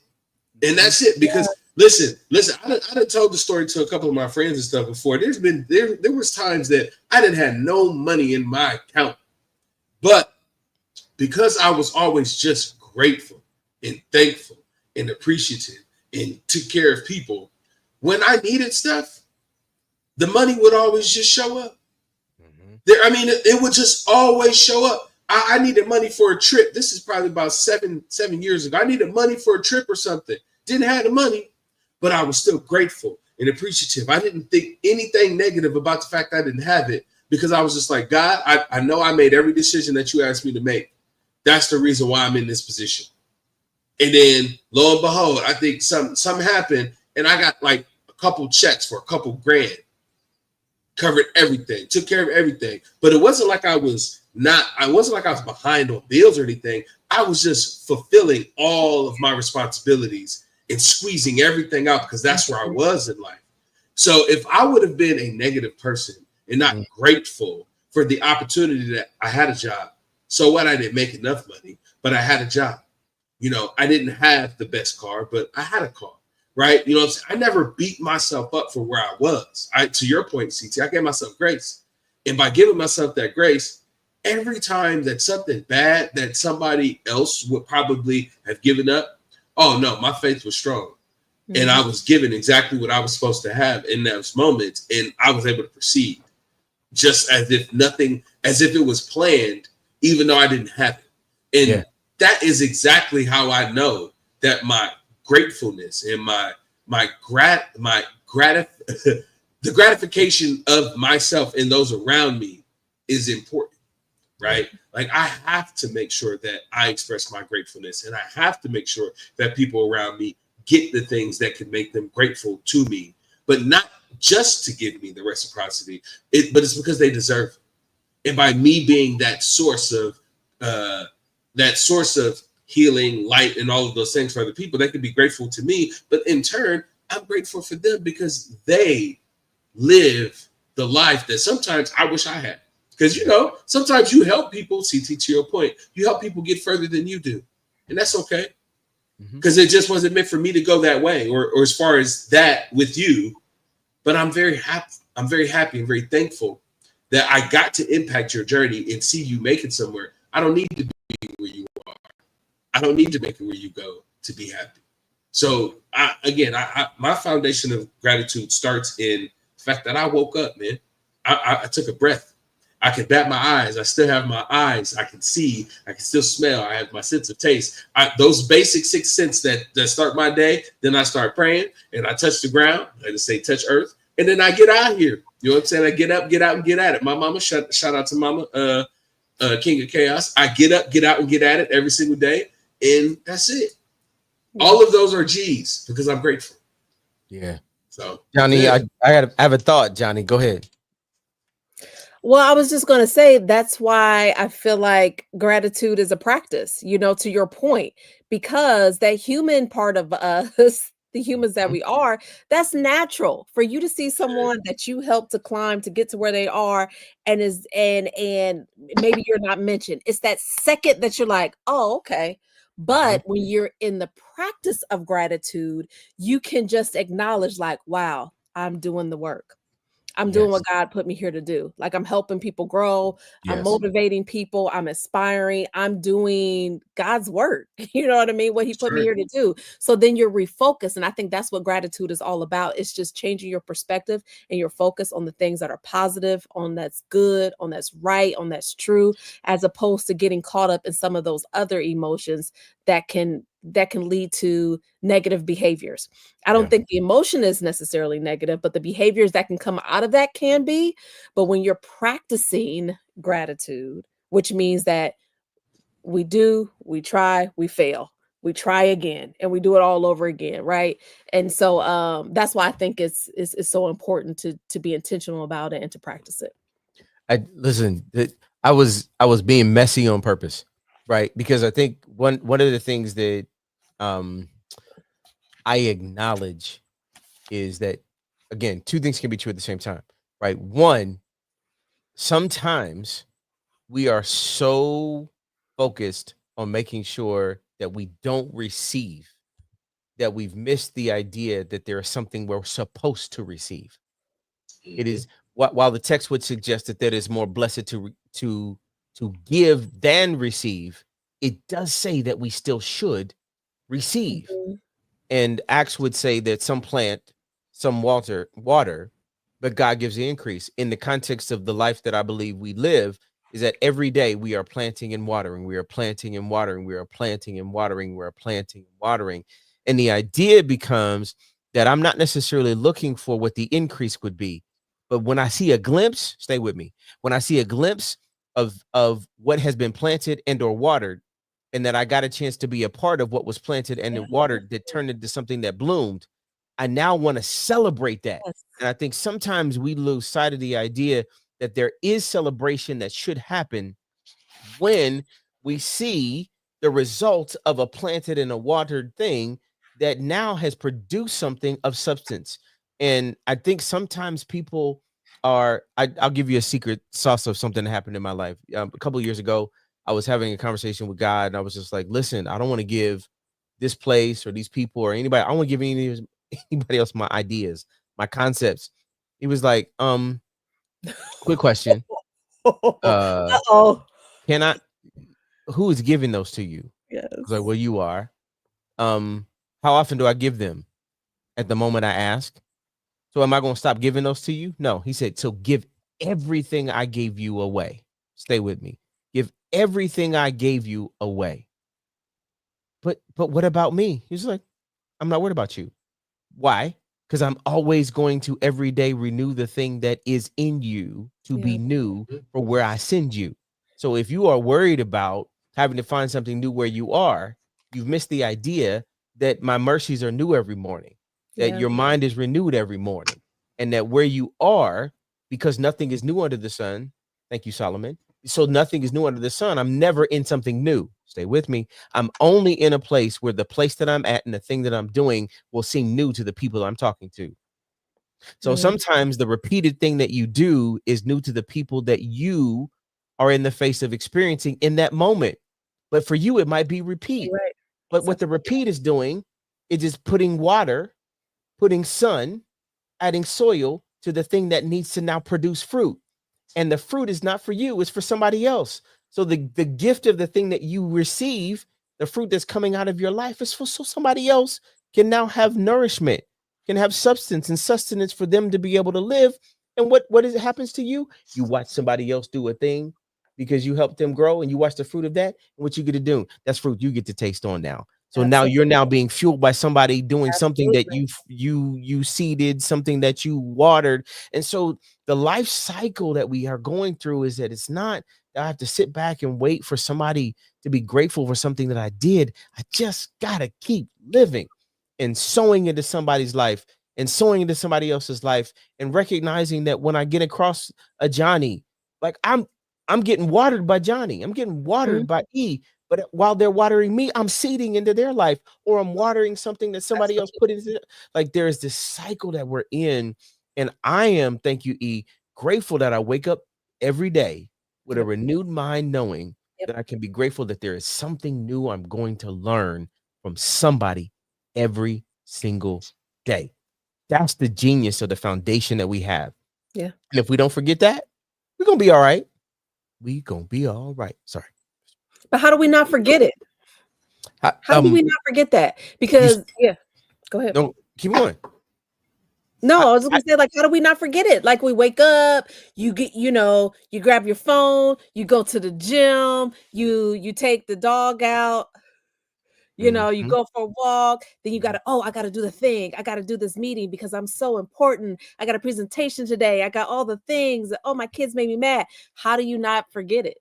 And that's it. Because listen, I done told the story to a couple of my friends and stuff before. There was times that I didn't have no money in my account, but because I was always just grateful and thankful and appreciative and took care of people, when I needed stuff, the money would always just show up. It would just always show up. I needed money for a trip. This is probably about seven years ago. I needed money for a trip or something. Didn't have the money, but I was still grateful and appreciative. I didn't think anything negative about the fact I didn't have it, because I was just like, God, I know I made every decision that you asked me to make. That's the reason why I'm in this position. And then lo and behold, I think something happened, and I got like a couple checks for a couple grand, covered everything, took care of everything. But it wasn't like I was behind on bills or anything. I was just fulfilling all of my responsibilities and squeezing everything out, because that's where I was in life. So if I would have been a negative person and not grateful for the opportunity that I had a job, so what? I didn't make enough money, but I had a job. You know, I didn't have the best car, but I had a car, right? You know what I'm saying? I never beat myself up for where I was. To your point, CT, I gave myself grace. And by giving myself that grace, every time that something bad that somebody else would probably have given up, oh no, my faith was strong. And I was given exactly what I was supposed to have in those moments. And I was able to proceed just as if it was planned, even though I didn't have it. And that is exactly how I know that my gratefulness and the gratification of myself and those around me is important, right? Like I have to make sure that I express my gratefulness, and I have to make sure that people around me get the things that can make them grateful to me, but not just to give me the reciprocity, but it's because they deserve it. And by me being that source of healing, light, and all of those things for other people, they can be grateful to me. But in turn, I'm grateful for them because they live the life that sometimes I wish I had. Because, you know, sometimes you help people, CT, to your point, you help people get further than you do. And that's okay. Because it just wasn't meant for me to go that way or as far as that with you. But I'm very happy. I'm very happy and very thankful that I got to impact your journey and see you make it somewhere. I don't need to be where you are. I don't need to make it where you go to be happy. So my foundation of gratitude starts in the fact that I woke up, man. I took a breath. I can bat my eyes. I still have my eyes. I can see. I can still smell. I have my sense of taste. Those basic 6 senses that start my day. Then I start praying and I touch the ground. I just say touch earth. And then I get out here. You know what I'm saying? I get up, get out, and get at it. My mama, shout out to mama, King of Chaos. I get up, get out, and get at it every single day. And that's it. All of those are G's because I'm grateful. Yeah. So Johnny, I have a thought, Johnny. Go ahead. Well, I was just going to say that's why I feel like gratitude is a practice, you know, to your point, because that human part of us, the humans that we are, that's natural for you to see someone that you helped to climb to get to where they are and maybe you're not mentioned. It's that second that you're like, oh, okay. But when you're in the practice of gratitude, you can just acknowledge like, wow, I'm doing the work. I'm doing Yes. what God put me here to do. Like I'm helping people grow, I'm Yes. motivating people, I'm inspiring, I'm doing God's work. You know what I mean? What he That's put me right. here to do. So then you're refocused. And I think that's what gratitude is all about. It's just changing your perspective and your focus on the things that are positive, on that's good, on that's right, on that's true, as opposed to getting caught up in some of those other emotions that can lead to negative behaviors. I don't Yeah. think the emotion is necessarily negative, but the behaviors that can come out of that can be. But when you're practicing gratitude, which means that we try, we fail, we try again, and we do it all over again, right? And so that's why I think it's so important to be intentional about it and to practice it. I listen. I was being messy on purpose, right? Because I think one of the things that um I acknowledge is that, again, two things can be true at the same time, right? One, sometimes we are so focused on making sure that we don't receive that we've missed the idea that there is something we're supposed to receive. It Mhm. is, while the text would suggest that that is more blessed to give than receive, it does say that we still should receive. Mhm. And Acts would say that some plant, some water, but God gives the increase. In the context of the life that I believe we live, is that every day we are planting and watering, we are planting and watering, we are planting and watering, we are planting and watering. And the idea becomes that I'm not necessarily looking for what the increase would be, but when I see a glimpse, stay with me. When I see a glimpse of what has been planted and or watered, and that I got a chance to be a part of what was planted and then watered that turned into something that bloomed, I now want to celebrate that. Yes. And I think sometimes we lose sight of the idea that there is celebration that should happen when we see the results of a planted and a watered thing that now has produced something of substance. And I think sometimes people I'll give you a secret sauce of something that happened in my life. A couple of years ago, I was having a conversation with God, and I was just like, listen, I don't want to give this place or these people or anybody, I don't want to give anybody else my ideas, my concepts. He was like, quick question. Uh, Uh-oh. can I, who is giving those to you? I was like, Yes. well, you are. Um, how often do I give them? At the moment I ask. So am I going to stop giving those to you? No. He said, so give everything I gave you away. Stay with me. Give everything I gave you away. But what about me? He's like, I'm not worried about you. Why? Because I'm always going to every day renew the thing that is in you to be Yeah. new for where I send you. So if you are worried about having to find something new where you are, you've missed the idea that my mercies are new every morning, that Yeah. your mind is renewed every morning, and that where you are, because nothing is new under the sun. Thank you, Solomon. So nothing is new under the sun. I'm never in something new. Stay with me. I'm only in a place where the place that I'm at and the thing that I'm doing will seem new to the people I'm talking to. So Mm, sometimes the repeated thing that you do is new to the people that you are in the face of experiencing in that moment. But for you, it might be repeat. you're right. But So what the repeat is doing is just putting water, putting sun, adding soil to the thing that needs to now produce fruit, and the fruit is not for you, it's for somebody else. So the gift of the thing that you receive, the fruit that's coming out of your life, is for so somebody else can now have nourishment, can have substance and sustenance for them to be able to live. And what is it happens to you? You watch somebody else do a thing because you helped them grow, and you watch the fruit of that. And what you get to do, that's fruit you get to taste on now. So now absolutely. you're now being fueled by somebody doing something that Absolutely. you seeded, something that you watered. And so the life cycle that we are going through is that it's not that I have to sit back and wait for somebody to be grateful for something that I did. I just gotta keep living and sowing into somebody's life and sowing into somebody else's life, and recognizing that when I get across a Johnny, like I'm getting watered by Johnny, I'm getting Mhm. watered by E, but while they're watering me, I'm seeding into their life, or I'm watering something that somebody else Absolutely. put into. Like, there is this cycle that we're in, and I am, thank you, E, grateful that I wake up every day with a Yep. renewed mind, knowing Yep. that I can be grateful that there is something new I'm going to learn from somebody every single day. That's the genius of the foundation that we have. Yeah. And if we don't forget that, we're gonna be all right. We gonna be all right. Sorry. But how do we not forget it? How do we not forget that? Because yeah, go ahead. No, keep going. No, I was gonna say, like, how do we not forget it? Like, we wake up, you get, you grab your phone, you go to the gym, you take the dog out, you Mhm. go for a walk, then you gotta, I gotta do the thing, I gotta do this meeting because I'm so important. I got a presentation today, I got all the things. Oh, my kids made me mad. How do you not forget it?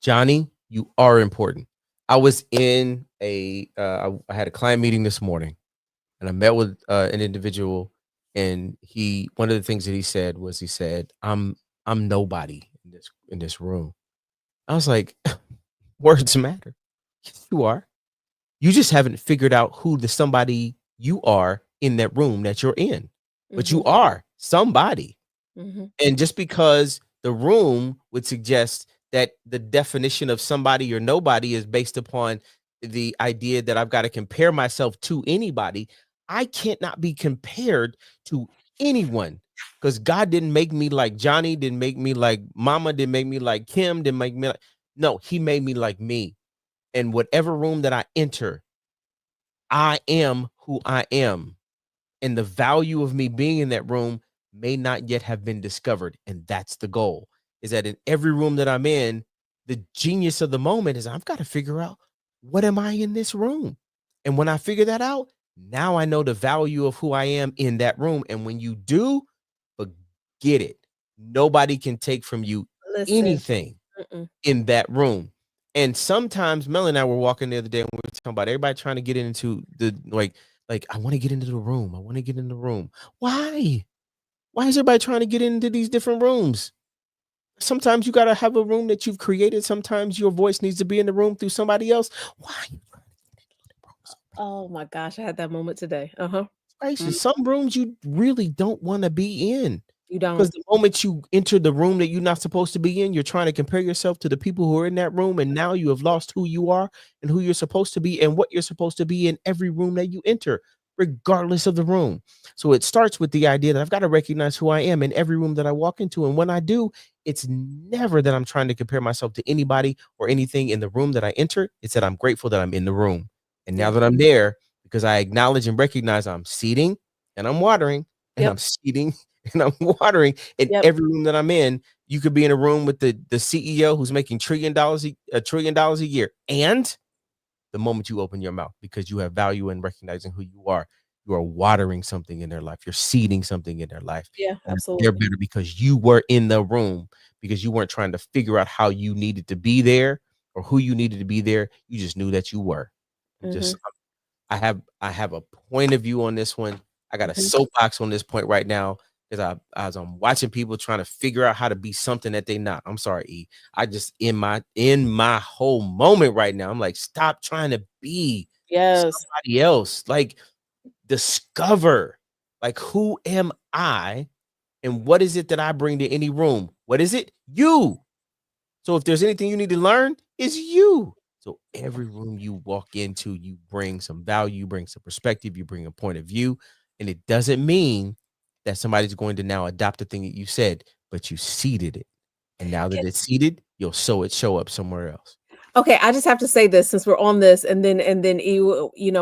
Johnny, you are important. I was in I had a client meeting this morning, and I met with an individual, and one of the things that he said was, I'm nobody in this room. I was like, words matter. Yes, you are. You just haven't figured out who the somebody you are in that room that you're in, but you Mhm, are somebody. mhm, And just because the room would suggest that the definition of somebody or nobody is based upon the idea that I've got to compare myself to anybody, I can't not be compared to anyone, because God didn't make me like Johnny, didn't make me like Mama, didn't make me like Kim, didn't make me like, no, he made me like me. And whatever room that I enter, I am who I am, and the value of me being in that room may not yet have been discovered. And that's the goal, is that in every room that I'm in, the genius of the moment is I've got to figure out, what am I in this room? And when I figure that out, now I know the value of who I am in that room. And when you do, forget it. Nobody can take from you listen, anything mm-mm, in that room. And sometimes Mel and I were walking the other day, and we were talking about everybody trying to get into the like, I want to get into the room. I want to get in the room. Why? Why is everybody trying to get into these different rooms? Sometimes you got to have a room that you've created. Sometimes your voice needs to be in the room through somebody else. Why? oh my gosh, I had that moment today. Uh-huh. Gracious, some rooms you really don't want to be in. You Because don't. the moment you enter the room that you're not supposed to be in, you're trying to compare yourself to the people who are in that room. And now you have lost who you are and who you're supposed to be and what you're supposed to be in every room that you enter, regardless of the room. So it starts with the idea that I've got to recognize who I am in every room that I walk into. And when I do, it's never that I'm trying to compare myself to anybody or anything in the room that I enter. It's that I'm grateful that I'm in the room. And now Yeah. that I'm there, because I acknowledge and recognize I'm seating and I'm watering and I'm Yep. seating and I'm watering in Yep. every room that I'm in. You could be in a room with the CEO who's making $1 trillion a year. And the moment you open your mouth, because you have value in recognizing who you are watering something in their life. You're seeding something in their life. Yeah, And they're absolutely. better because you were in the room, because you weren't trying to figure out how you needed to be there or who you needed to be there. You just knew that you were. And just Mhm, I have a point of view on this one. I got a mhm. soapbox on this point right now, because as I'm watching people trying to figure out how to be something that they not. I'm sorry, E. I just in my whole moment right now, I'm like, stop trying to be Yes. somebody else. Like, discover, like, who am I and what is it that I bring to any room? What is it? You. So if there's anything you need to learn, it's you. So every room you walk into, you bring some value, you bring some perspective, you bring a point of view. And it doesn't mean that somebody's going to now adopt the thing that you said, but you seeded it. And now that it's seeded, you'll show up somewhere else. Okay, I just have to say this since we're on this, and then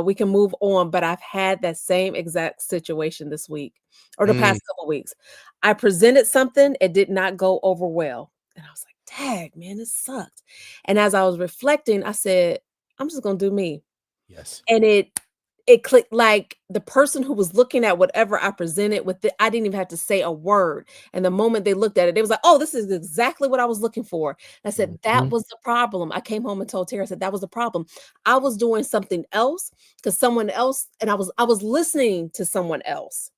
we can move on. But I've had that same exact situation this week or the Mm, past couple weeks. I presented something, it did not go over well, and I was like, "Tag, man, this sucked." And as I was reflecting, I said, "I'm just gonna do me." yes. And it clicked, like, the person who was looking at whatever I presented with I didn't even have to say a word, and the moment they looked at it, they was like, "Oh, this is exactly what I was looking for." I said, "That Mhm. was the problem." I came home and told Tara, I said, "That was the problem." I was doing something else because someone else, and I was listening to someone else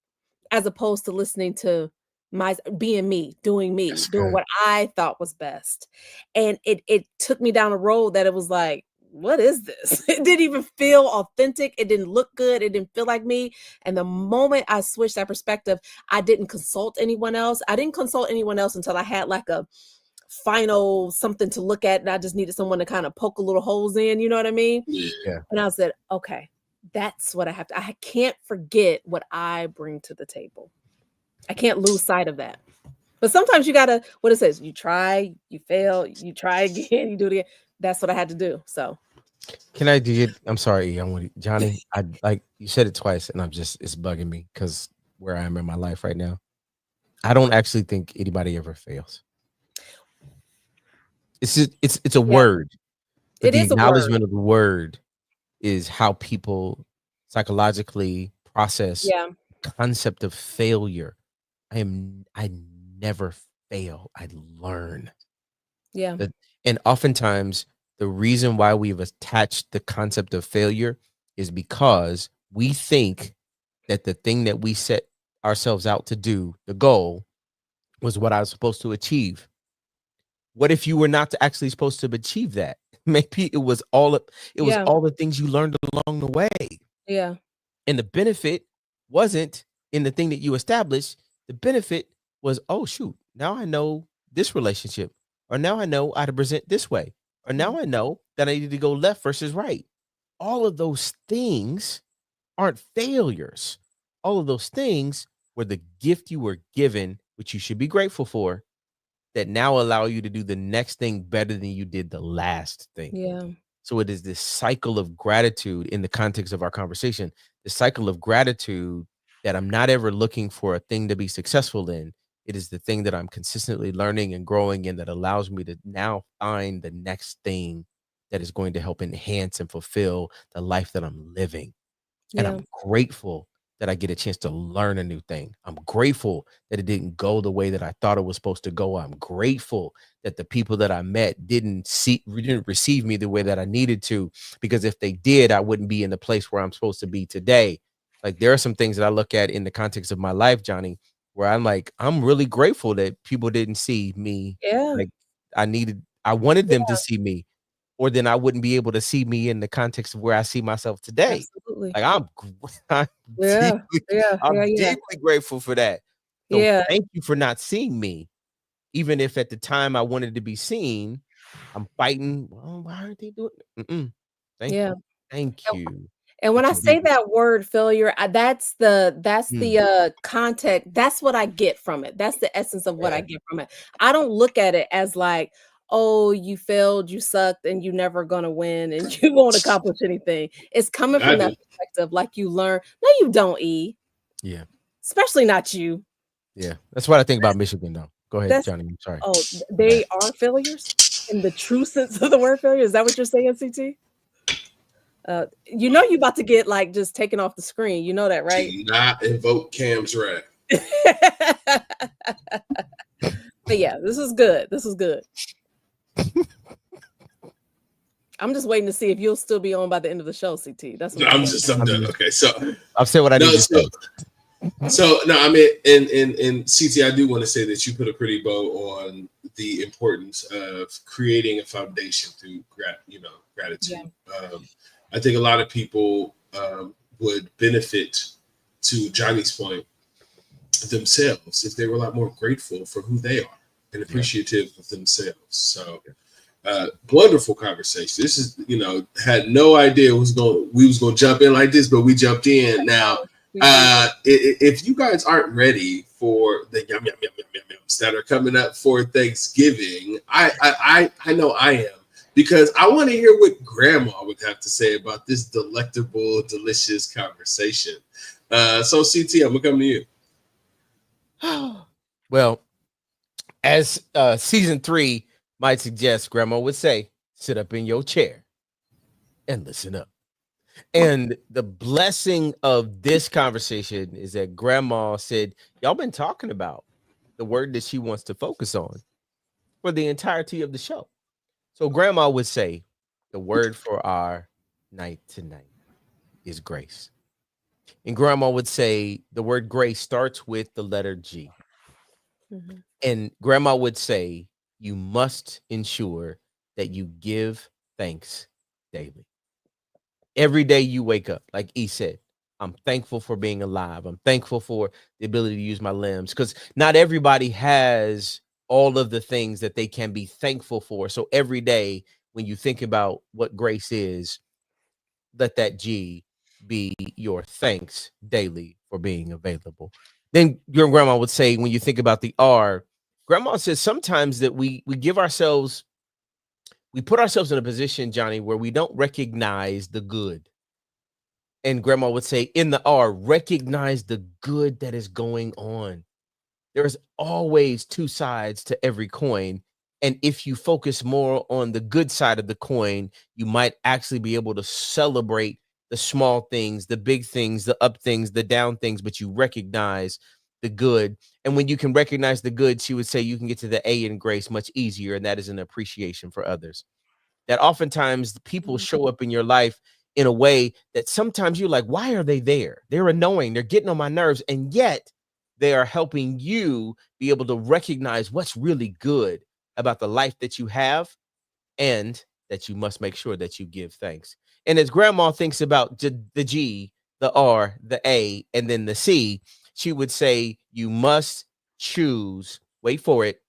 as opposed to listening to my being me, That's doing good. what I thought was best. And it took me down a road that it was like, what is this? It didn't even feel authentic. It didn't look good. It didn't feel like me. And the moment I switched that perspective, I didn't consult anyone else. I didn't consult anyone else until I had like a final something to look at. And I just needed someone to kind of poke a little holes in, you know what I mean? Yeah. Yeah. And I said, okay, that's what I have to, I can't forget what I bring to the table. I can't lose sight of that. But sometimes you gotta, what it says, you try, you fail, you try again, you do it again. That's what I had to do. So Can I do it? I'm sorry, I want Johnny. I like you said it twice, and it's bugging me because where I am in my life right now. I don't actually think anybody ever fails. It's a yeah, word, but it the is a word. acknowledgement of the word is how people psychologically process Yeah, the concept of failure. I never fail. I learn. yeah, That and oftentimes the reason why we've attached the concept of failure is because we think that the thing that we set ourselves out to do, the goal, was what I was supposed to achieve. What if you were not actually supposed to achieve that? Maybe it was yeah, all the things you learned along the way. yeah, And the benefit wasn't in the thing that you established. The benefit was, oh shoot, now I know this relationship, or now I know how to present this way, or mm, now I know that I need to go left versus right. All of those things aren't failures. All of those things were the gift you were given, which you should be grateful for, that now allow you to do the next thing better than you did the last thing. yeah, So it is this cycle of gratitude in the context of our conversation, the cycle of gratitude that I'm not ever looking for a thing to be successful in. It is the thing that I'm consistently learning and growing in that allows me to now find the next thing that is going to help enhance and fulfill the life that I'm living. And yeah, I'm grateful that I get a chance to learn a new thing. I'm grateful that it didn't go the way that I thought it was supposed to go. I'm grateful that the people that I met didn't receive me the way that I needed to, because if they did, I wouldn't be in the place where I'm supposed to be today. Like there are some things that I look at in the context of my life, Johnny, where I'm like, I'm really grateful that people didn't see me yeah, like I wanted them to see me, or then I wouldn't be able to see me in the context of where I see myself today. absolutely. Like I'm Yeah, deeply, yeah, yeah, I'm yeah, deeply grateful for that. So yeah, thank you for not seeing me, even if at the time I wanted to be seen. I'm fighting. Well, why aren't they doing it? Thank yeah. you, thank you And when that I you did say that word failure, that's Mm, the context. That's what I get from it. That's the essence of what I Yeah. get from it. I don't look at it as like, oh, you failed, you sucked, and you never gonna win, and you won't accomplish anything. It's coming I from that do. perspective, like you learn. No, you don't, E. yeah, Especially not you. yeah. That's what I think about Michigan, though. Go ahead, That's Johnny. I'm sorry. My bad. they are failures in the true sense of the word failure. Is that what you're saying, CT? You know you about to get like just taken off the screen. You know that, right? Do not invoke Cam's wrath. But yeah, this is good. This is good. I'm just waiting to see if you'll still be on by the end of the show, CT. That's what No, I'm waiting. I'm I'm done. just, Okay, so I've said what I no, need to say. no, I mean, in CT, I do want to say that you put a pretty bow on the importance of creating a foundation through Yeah, gratitude. I think a lot of people would benefit, to Johnny's point, themselves if they were a lot more grateful for who they are and Yeah. appreciative of themselves. So wonderful conversation. This is, had no idea we was going to jump in like this, but we jumped in. Now, we did. if you guys aren't ready for the yums that are coming up for Thanksgiving, I know I am, because I want to hear what Grandma would have to say about this delectable, delicious conversation. So CT, I'm gonna come to you. Well, as season 3 might suggest, Grandma would say, sit up in your chair and listen up. And the blessing of this conversation is that Grandma said, y'all been talking about the word that she wants to focus on for the entirety of the show. So Grandma would say, the word for our night tonight is grace. And Grandma would say, the word grace starts with the letter G. Mhm. And Grandma would say, you must ensure that you give thanks daily. Every day you wake up, like E said, I'm thankful for being alive. I'm thankful for the ability to use my limbs, because not everybody has all of the things that they can be thankful for. So every day when you think about what grace is, let that G be your thanks daily for being available. Then your grandma would say, when you think about the R, Grandma says sometimes that we put ourselves in a position, Johnny, where we don't recognize the good. And Grandma would say in the R, recognize the good that is going on. There's always two sides to every coin. And if you focus more on the good side of the coin, you might actually be able to celebrate the small things, the big things, the up things, the down things, but you recognize the good. And when you can recognize the good, she would say you can get to the A in grace much easier. And that is an appreciation for others. That oftentimes people show up in your life in a way that sometimes you're like, why are they there? They're annoying. They're getting on my nerves. And yet they are helping you be able to recognize what's really good about the life that you have, and that you must make sure that you give thanks. And as Grandma thinks about the G, the R, the A, and then the C, she would say, you must choose, wait for it,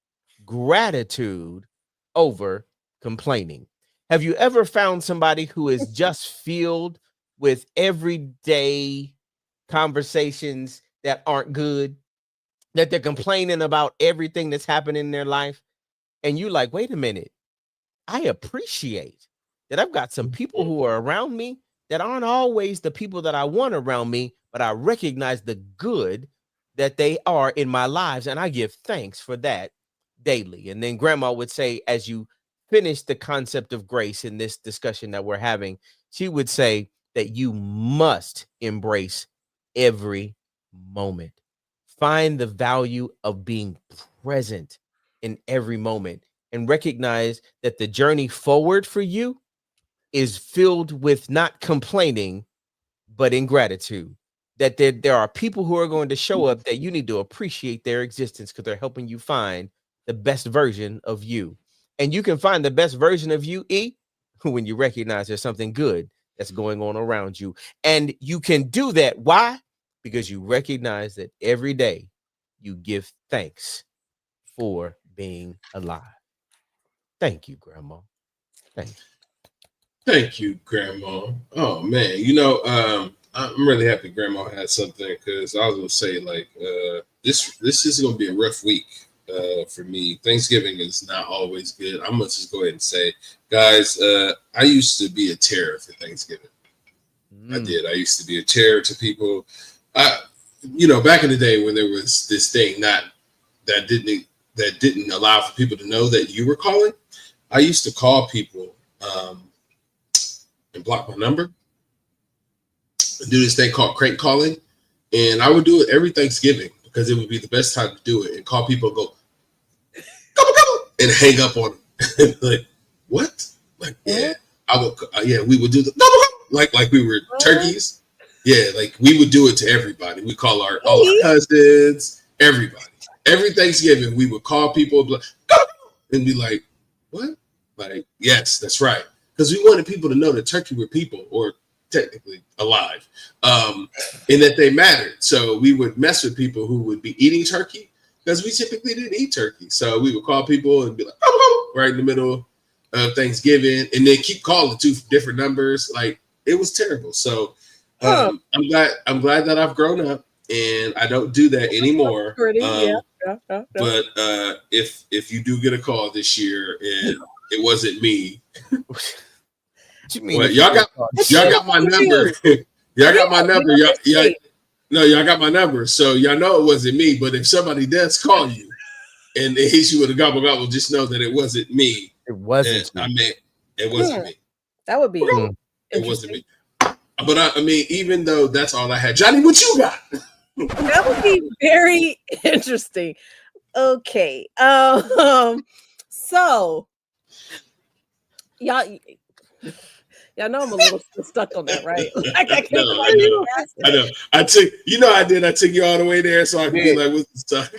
gratitude over complaining. Have you ever found somebody who is just filled with everyday conversations that aren't good, that they're complaining about everything that's happening in their life? And you like, wait a minute, I appreciate that I've got some people who are around me that aren't always the people that I want around me, but I recognize the good that they are in my lives, and I give thanks for that daily. And then Grandma would say, as you finish the concept of grace in this discussion that we're having, she would say that you must embrace every moment. Find the value of being present in every moment, and recognize that the journey forward for you is filled with not complaining, but in gratitude. That there are people who are going to show up that you need to appreciate their existence because they're helping you find the best version of you. And you can find the best version of you, E, when you recognize there's something good that's going on around you. And you can do that. Why? Because you recognize that every day you give thanks for being alive. Thank you, Grandma. Thank you. Thank you, Grandma. Oh man, I'm really happy Grandma had something, because I was gonna say, like, this is gonna be a rough week for me. Thanksgiving is not always good. I'm gonna just go ahead and say, guys, I used to be a terror for Thanksgiving. I did. I used to be a terror to people. Back in the day when there was this thing that didn't allow for people to know that you were calling, I used to call people and block my number and do this thing called crank calling. And I would do it every Thanksgiving because it would be the best time to do it, and call people and go, gobble, gobble, and hang up on them. Like, what? Like, yeah, we would do the gobble, gobble, like we were turkeys. Yeah, like we would do it to everybody. We call all our cousins, everybody. Every Thanksgiving, we would call people and be like, what? Like, yes, that's right. Because we wanted people to know that turkey were people, or technically alive, and that they mattered. So we would mess with people who would be eating turkey, because we typically didn't eat turkey. So we would call people and be like, right in the middle of Thanksgiving, and then keep calling two different numbers. Like, it was terrible. So I'm glad that I've grown up and I don't do that anymore. But if you do get a call this year and it wasn't me, what you mean? Well, y'all got my number. Y'all got my number. Y'all got my number. So y'all know it wasn't me. But if somebody does call you and they hit you with a gobble gobble, just know that it wasn't me. It wasn't. I mean, it wasn't me. That would be. It wasn't me. But I mean, even though that's all I had, Johnny, what you got? That would be very interesting. Okay. So y'all know I'm a little stuck on that, right? Like, I know. I took you all the way there, so I could be like, what's the stuff?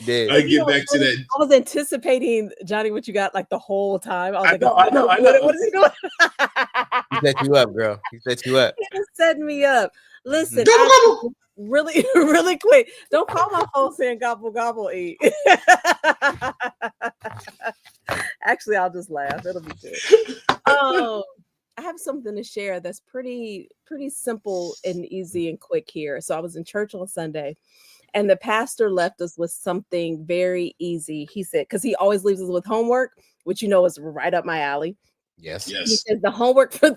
I get back to that. I was anticipating, Johnny, what you got, like, the whole time. I was I know. What is he doing? He set you up, girl. He set you up. He setting me up. Listen, really, really quick. Don't call my phone saying gobble gobble eat. Actually, I'll just laugh. It'll be good. I have something to share that's pretty simple and easy and quick here. So I was in church on Sunday, And the pastor left us with something very easy. He said, because he always leaves us with homework, which is right up my alley. Yes. He Yes. says the homework for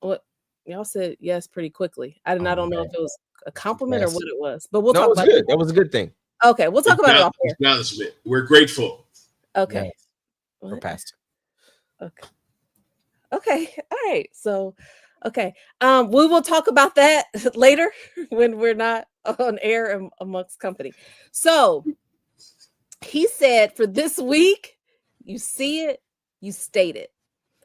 what y'all said yes pretty quickly. I don't know if it was a compliment or what it was, but we'll No, talk it was about good. it. That was a good thing. Okay, we'll talk about it off here. Acknowledgement. We're grateful. Okay. Yes. For What? pastor. Okay. Okay. All right. So, okay. We will talk about that later when we're not on air and amongst company. So he said for this week, you see it, you state it.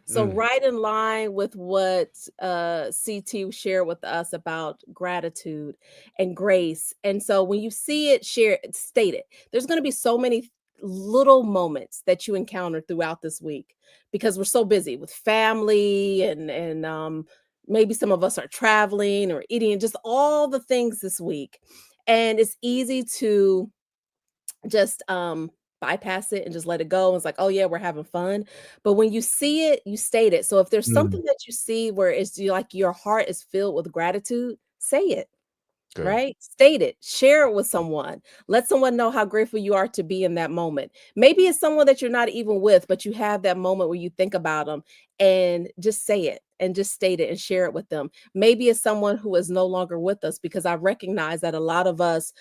So right in line with what CT shared with us about gratitude and grace. And so when you see it, share it, state it. There's going to be so many little moments that you encounter throughout this week because we're so busy with family and maybe some of us are traveling or eating, just all the things this week. And it's easy to just bypass it and just let it go. It's like, oh yeah, we're having fun. But when you see it, you state it. So if there's something that you see where it's like your heart is filled with gratitude, say it. Good. Right? State it, share it with someone. Let someone know how grateful you are to be in that moment. Maybe it's someone that you're not even with, but you have that moment where you think about them and just say it and just state it and share it with them. Maybe it's someone who is no longer with us because I recognize that a lot of us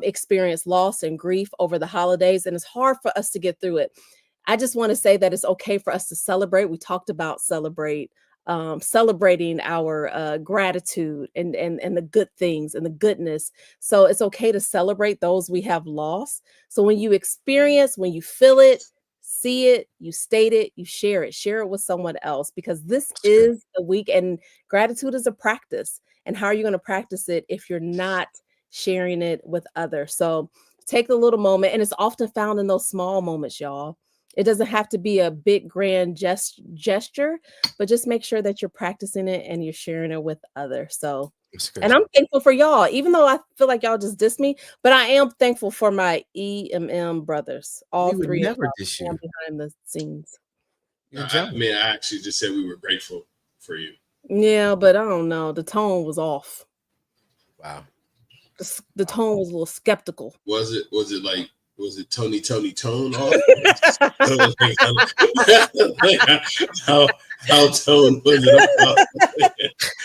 experience loss and grief over the holidays, and it's hard for us to get through it. I just want to say that it's okay for us to celebrate. We talked about celebrating our gratitude and the good things and the goodness. So it's okay to celebrate those we have lost. So when you experience, when you feel it, see it, you state it, you share it with someone else, because this is the week and gratitude is a practice. And how are you going to practice it if you're not sharing it with others? So take a little moment, and it's often found in those small moments, y'all. It doesn't have to be a big grand gesture, but just make sure that you're practicing it and you're sharing it with others. So, and I'm thankful for y'all, even though I feel like y'all just dissed me, but I am thankful for my EMM brothers. All We would three never of diss them you. behind the scenes. I mean, I actually just said we were grateful for you. Yeah, but I don't know. The tone was off. Wow. The tone was a little skeptical. Was it Tony Tone off? How Tone was it off?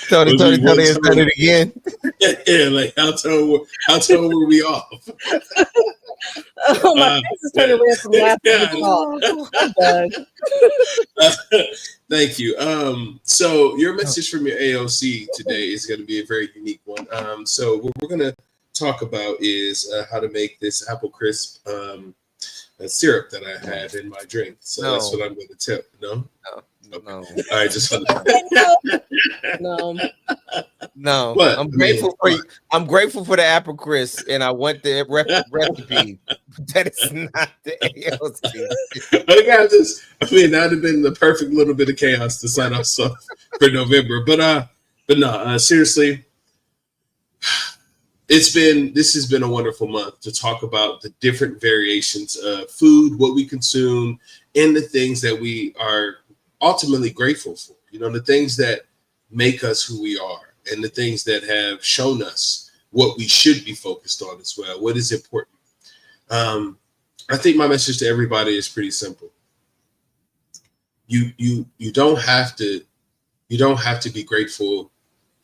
Tony has done it again. Yeah, like how Tone were we off? Oh, my face is turning red from laughing. I'm done. Thank you. So your message from your AOC today is going to be a very unique one. So what we're going to talk about is how to make this apple crisp syrup that I have in my drink. So that's what I'm going to tell. No. Okay. No. All right, just no. What? I'm grateful for the apple crisp, and I want the recipe. That is not the AOC. Okay, that'd have been the perfect little bit of chaos to sign off for November. But no, seriously, this has been a wonderful month to talk about the different variations of food, what we consume, and the things that we are ultimately grateful for. You know, the things that make us who we are, and the things that have shown us what we should be focused on as well. What is important? I think my message to everybody is pretty simple. You don't have to be grateful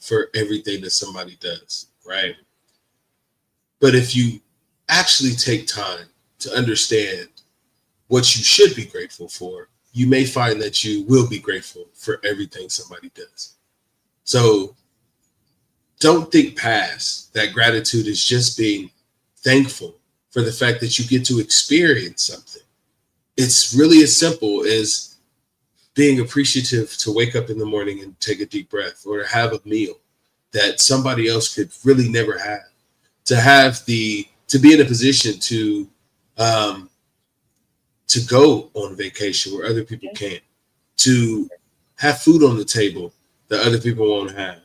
for everything that somebody does, right? But if you actually take time to understand what you should be grateful for, you may find that you will be grateful for everything somebody does. So don't think past that. Gratitude is just being thankful for the fact that you get to experience something. It's really as simple as being appreciative to wake up in the morning and take a deep breath, or to have a meal that somebody else could really never have, to be in a position to go on vacation where other people can't, to have food on the table that other people won't have,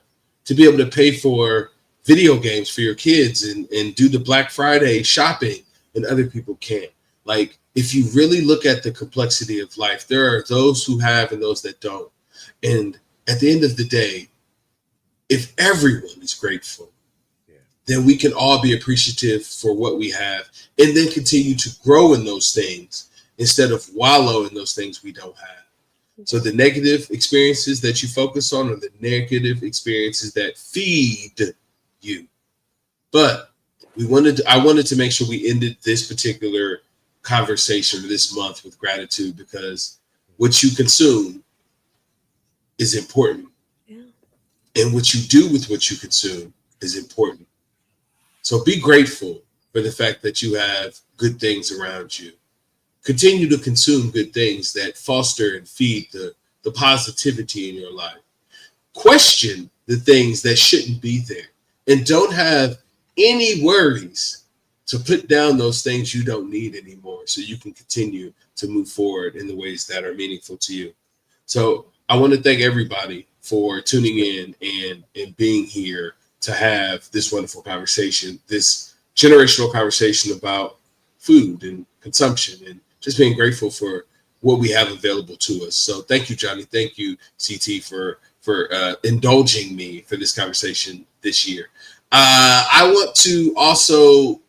to be able to pay for video games for your kids and do the Black Friday shopping and other people can't. Like, if you really look at the complexity of life, there are those who have and those that don't. And at the end of the day, if everyone is grateful, then we can all be appreciative for what we have and then continue to grow in those things instead of wallow in those things we don't have. So the negative experiences that you focus on are the negative experiences that feed you. But I wanted to make sure we ended this particular conversation this month with gratitude, because what you consume is important. Yeah. And what you do with what you consume is important. So be grateful for the fact that you have good things around you. Continue to consume good things that foster and feed the positivity in your life. Question the things that shouldn't be there. And don't have any worries to put down those things you don't need anymore, so you can continue to move forward in the ways that are meaningful to you. So I want to thank everybody for tuning in and being here to have this wonderful conversation, this generational conversation about food and consumption, and just being grateful for what we have available to us. So thank you, Johnny. Thank you, CT, for indulging me for this conversation this year. I want to also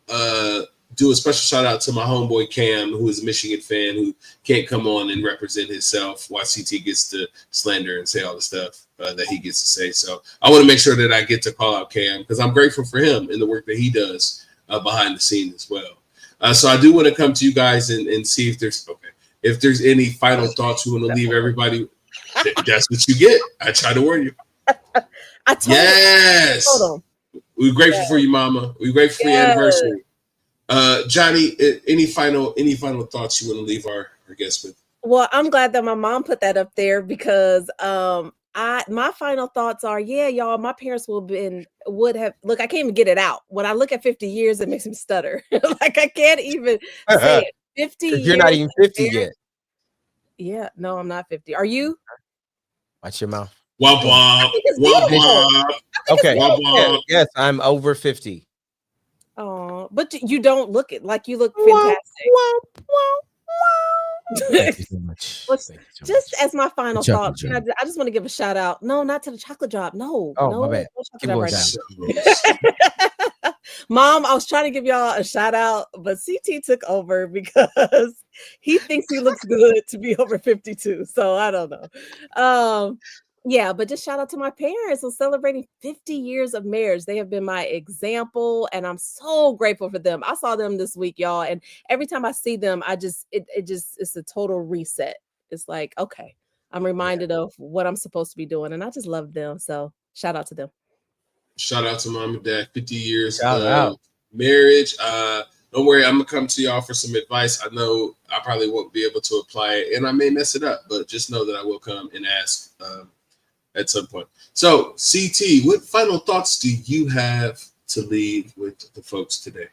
do a special shout out to my homeboy Cam, who is a Michigan fan who can't come on and represent himself while CT gets to slander and say all the stuff that he gets to say. So I want to make sure that I get to call out Cam, because I'm grateful for him and the work that he does behind the scenes as well. So I do want to come to you guys and see if there's any final thoughts we want to leave everybody. That's what you get. I try to warn you. I told Yes. Hold on. We're grateful for you, Mama. We're grateful for your anniversary. Johnny, any final thoughts you want to leave our guests with? Well, I'm glad that my mom put that up there, because my final thoughts are, yeah, y'all, my parents would have look, I can't even get it out. When I look at 50 years, it makes me stutter. Like I can't even say it. 50 years. You're not even 50 yet. Yeah, no, I'm not 50. Are you? Watch your mouth. Womp womp. Womp womp. Okay. Womp womp. Yes, I'm over 50. Oh, but you don't look it like you look fantastic. Thank you so much. Just as my final thought, I just want to give a shout out. No, not to the chocolate drop. No, my bad. Mom, I was trying to give y'all a shout out, but CT took over because he thinks he looks good to be over 52. So I don't know. Yeah, but just shout out to my parents on celebrating 50 years of marriage. They have been my example, and I'm so grateful for them. I saw them this week, y'all, and every time I see them, it's a total reset. It's like, okay, I'm reminded of what I'm supposed to be doing, and I just love them. So shout out to them. Shout out to Mom and Dad, 50 years of marriage. Don't worry, I'm gonna come to y'all for some advice. I know I probably won't be able to apply it, and I may mess it up, but just know that I will come and ask at some point. So, CT, what final thoughts do you have to leave with the folks today?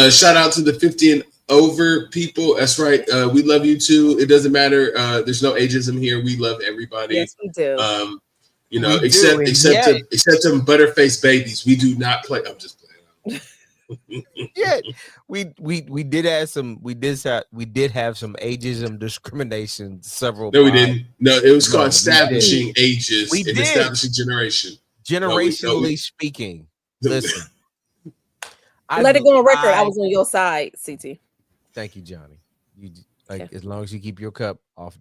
Shout out to the 50 and over people. That's right. We love you too. It doesn't matter. There's no ageism here. We love everybody. Yes, we do. Except them butterface babies. We do not play. I'm just playing. Yeah, we did have some ageism discrimination several. No, we didn't. No, it was called establishing ages and establishing generation. Generationally speaking, listen. Let it go on record. I was on your side, CT. Thank you, Johnny. You as long as you keep your cup off.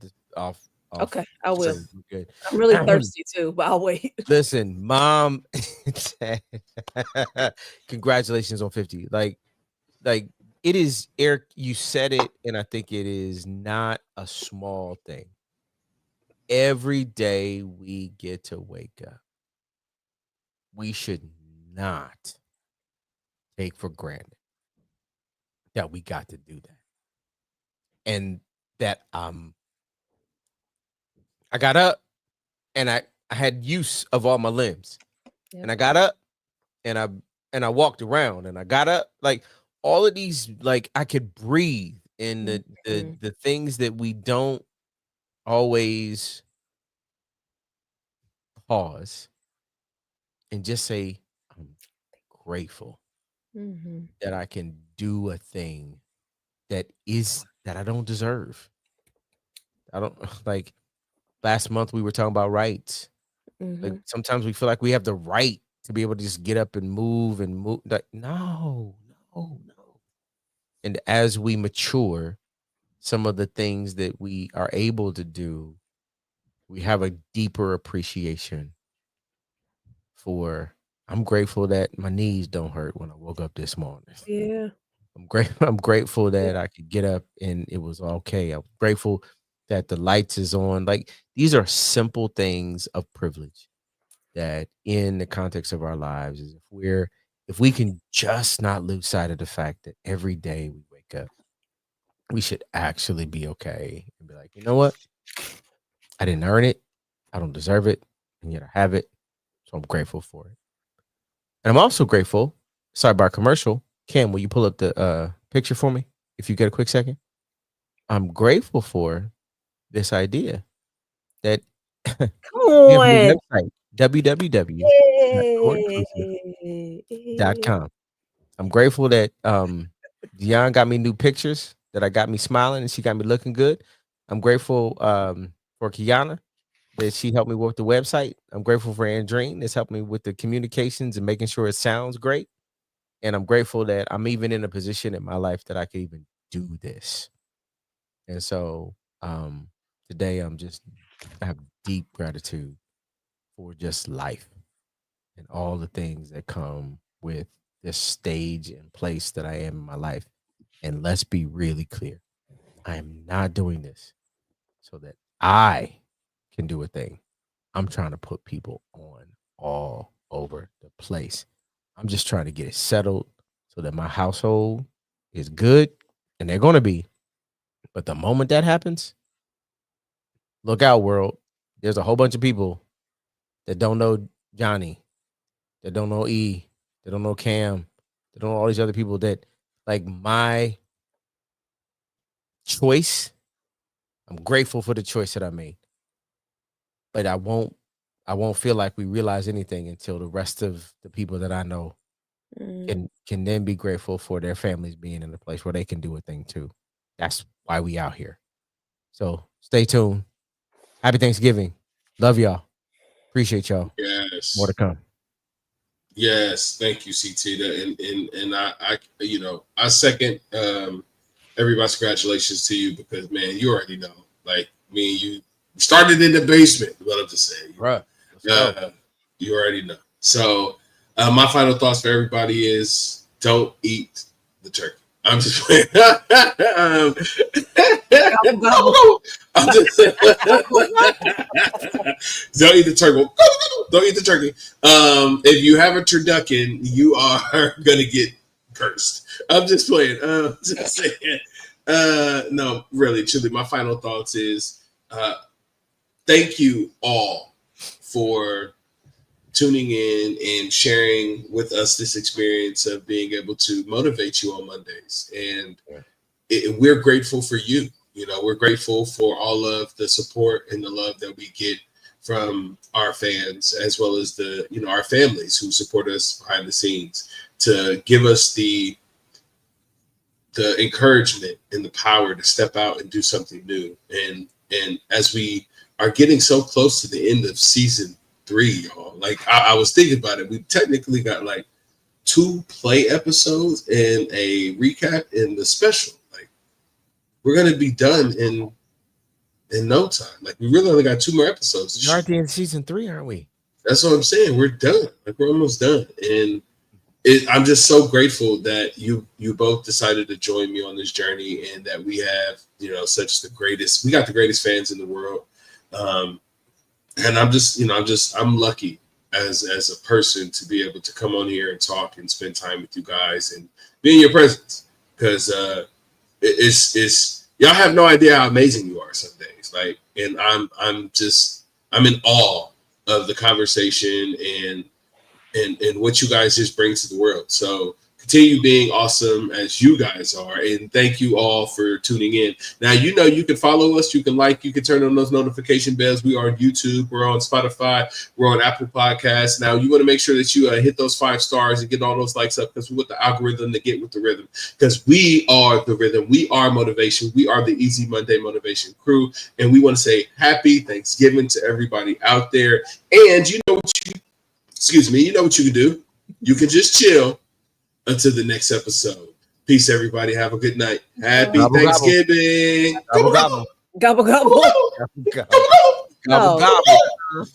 Okay, I will. So good. I'm really thirsty too, but I'll wait. Listen, Mom. Congratulations on 50. Like it is, Eric. You said it, and I think it is not a small thing. Every day we get to wake up, we should not take for granted that we got to do that, and that I got up and I had use of all my limbs. Yep. And I got up and I walked around, and I got up, like all of these, like I could breathe, and the things that we don't always pause and just say, I'm grateful that I can do a thing that I don't deserve. I don't like. Last month we were talking about rights. Like Mhm. sometimes we feel like we have the right to be able to just get up and move and move. Like, no, no, no. And as we mature, some of the things that we are able to do, we have a deeper appreciation for. I'm grateful that my knees don't hurt when I woke up this morning. Yeah. I'm grateful Yeah. that I could get up and it was okay. I'm grateful that the lights is on. Like these are simple things of privilege that in the context of our lives is if we can just not lose sight of the fact that every day we wake up, we should actually be okay and be like, you know what? I didn't earn it. I don't deserve it. And yet I have it. So I'm grateful for it. And I'm also grateful. Sidebar commercial. Cam, will you pull up the picture for me if you get a quick second? I'm grateful for this idea that Come we have a new on. website, Yay. www.coinclusive.com. I'm grateful that Dion got me new pictures that got me smiling and she got me looking good. I'm grateful for Kiana that she helped me with the website. I'm grateful for Andrine that's helped me with the communications and making sure it sounds great. And I'm grateful that I'm even in a position in my life that I can even do this. And so today I have deep gratitude for just life and all the things that come with this stage and place that I am in my life. And let's be really clear. I am not doing this so that I can do a thing. I'm trying to put people on all over the place. I'm just trying to get it settled so that my household is good, and they're going to be. But the moment that happens, look out, world. There's a whole bunch of people that don't know Johnny, that don't know E, that don't know Cam, that don't know all these other people that like my choice. I'm grateful for the choice that I made. But I won't feel like we realize anything until the rest of the people that I know Mm. can then be grateful for their families being in a place where they can do a thing too. That's why we out here. So stay tuned. Happy Thanksgiving. Love y'all. Appreciate y'all. More to Yes. come. Yes. Thank you, CT. And I second everybody's congratulations to you because man, you already know. Like me and you started in the basement, what I'm just saying. Bruh, let's go. You already know. So my final thoughts for everybody is don't eat the turkey. I'm just playing. Gobble, gobble. I'm just don't eat the turkey. Don't eat the turkey. If you have a turducken, you are gonna get cursed. I'm just playing. Just saying. No, really, truly, my final thoughts is thank you all for tuning in and sharing with us this experience of being able to motivate you on Mondays. And we're grateful for you. You know, we're grateful for all of the support and the love that we get from our fans, as well as our families who support us behind the scenes to give us the encouragement and the power to step out and do something new. And as we are getting so close to the end of season 3, y'all, like I was thinking about it, we technically got like 2 play episodes and a recap in the special. Like we're gonna be done in no time. Like we really only got 2 more episodes. We're already in season 3, aren't we? That's what I'm saying. We're done. Like we're almost done. And I'm just so grateful that you both decided to join me on this journey, and that we have such we got the greatest fans in the world, and I'm lucky as a person to be able to come on here and talk and spend time with you guys and be in your presence, because it's y'all have no idea how amazing you are some days, like, and I'm in awe of the conversation and what you guys just bring to the world. So continue being awesome as you guys are. And thank you all for tuning in. Now, you know, you can follow us, you can like, you can turn on those notification bells. We are on YouTube, we're on Spotify, we're on Apple Podcasts. Now, you want to make sure that you hit those 5 stars and get all those likes up, because we want the algorithm to get with the rhythm, because we are the rhythm. We are motivation. We are the Easy Monday Motivation crew. And we want to say happy Thanksgiving to everybody out there. And you know what you know what you can do. You can just chill until the next episode. Peace, everybody. Have a good night. Happy Gobble, Thanksgiving. Gobble, gobble. Gobble, gobble. Gobble, gobble. No. Gobble, gobble.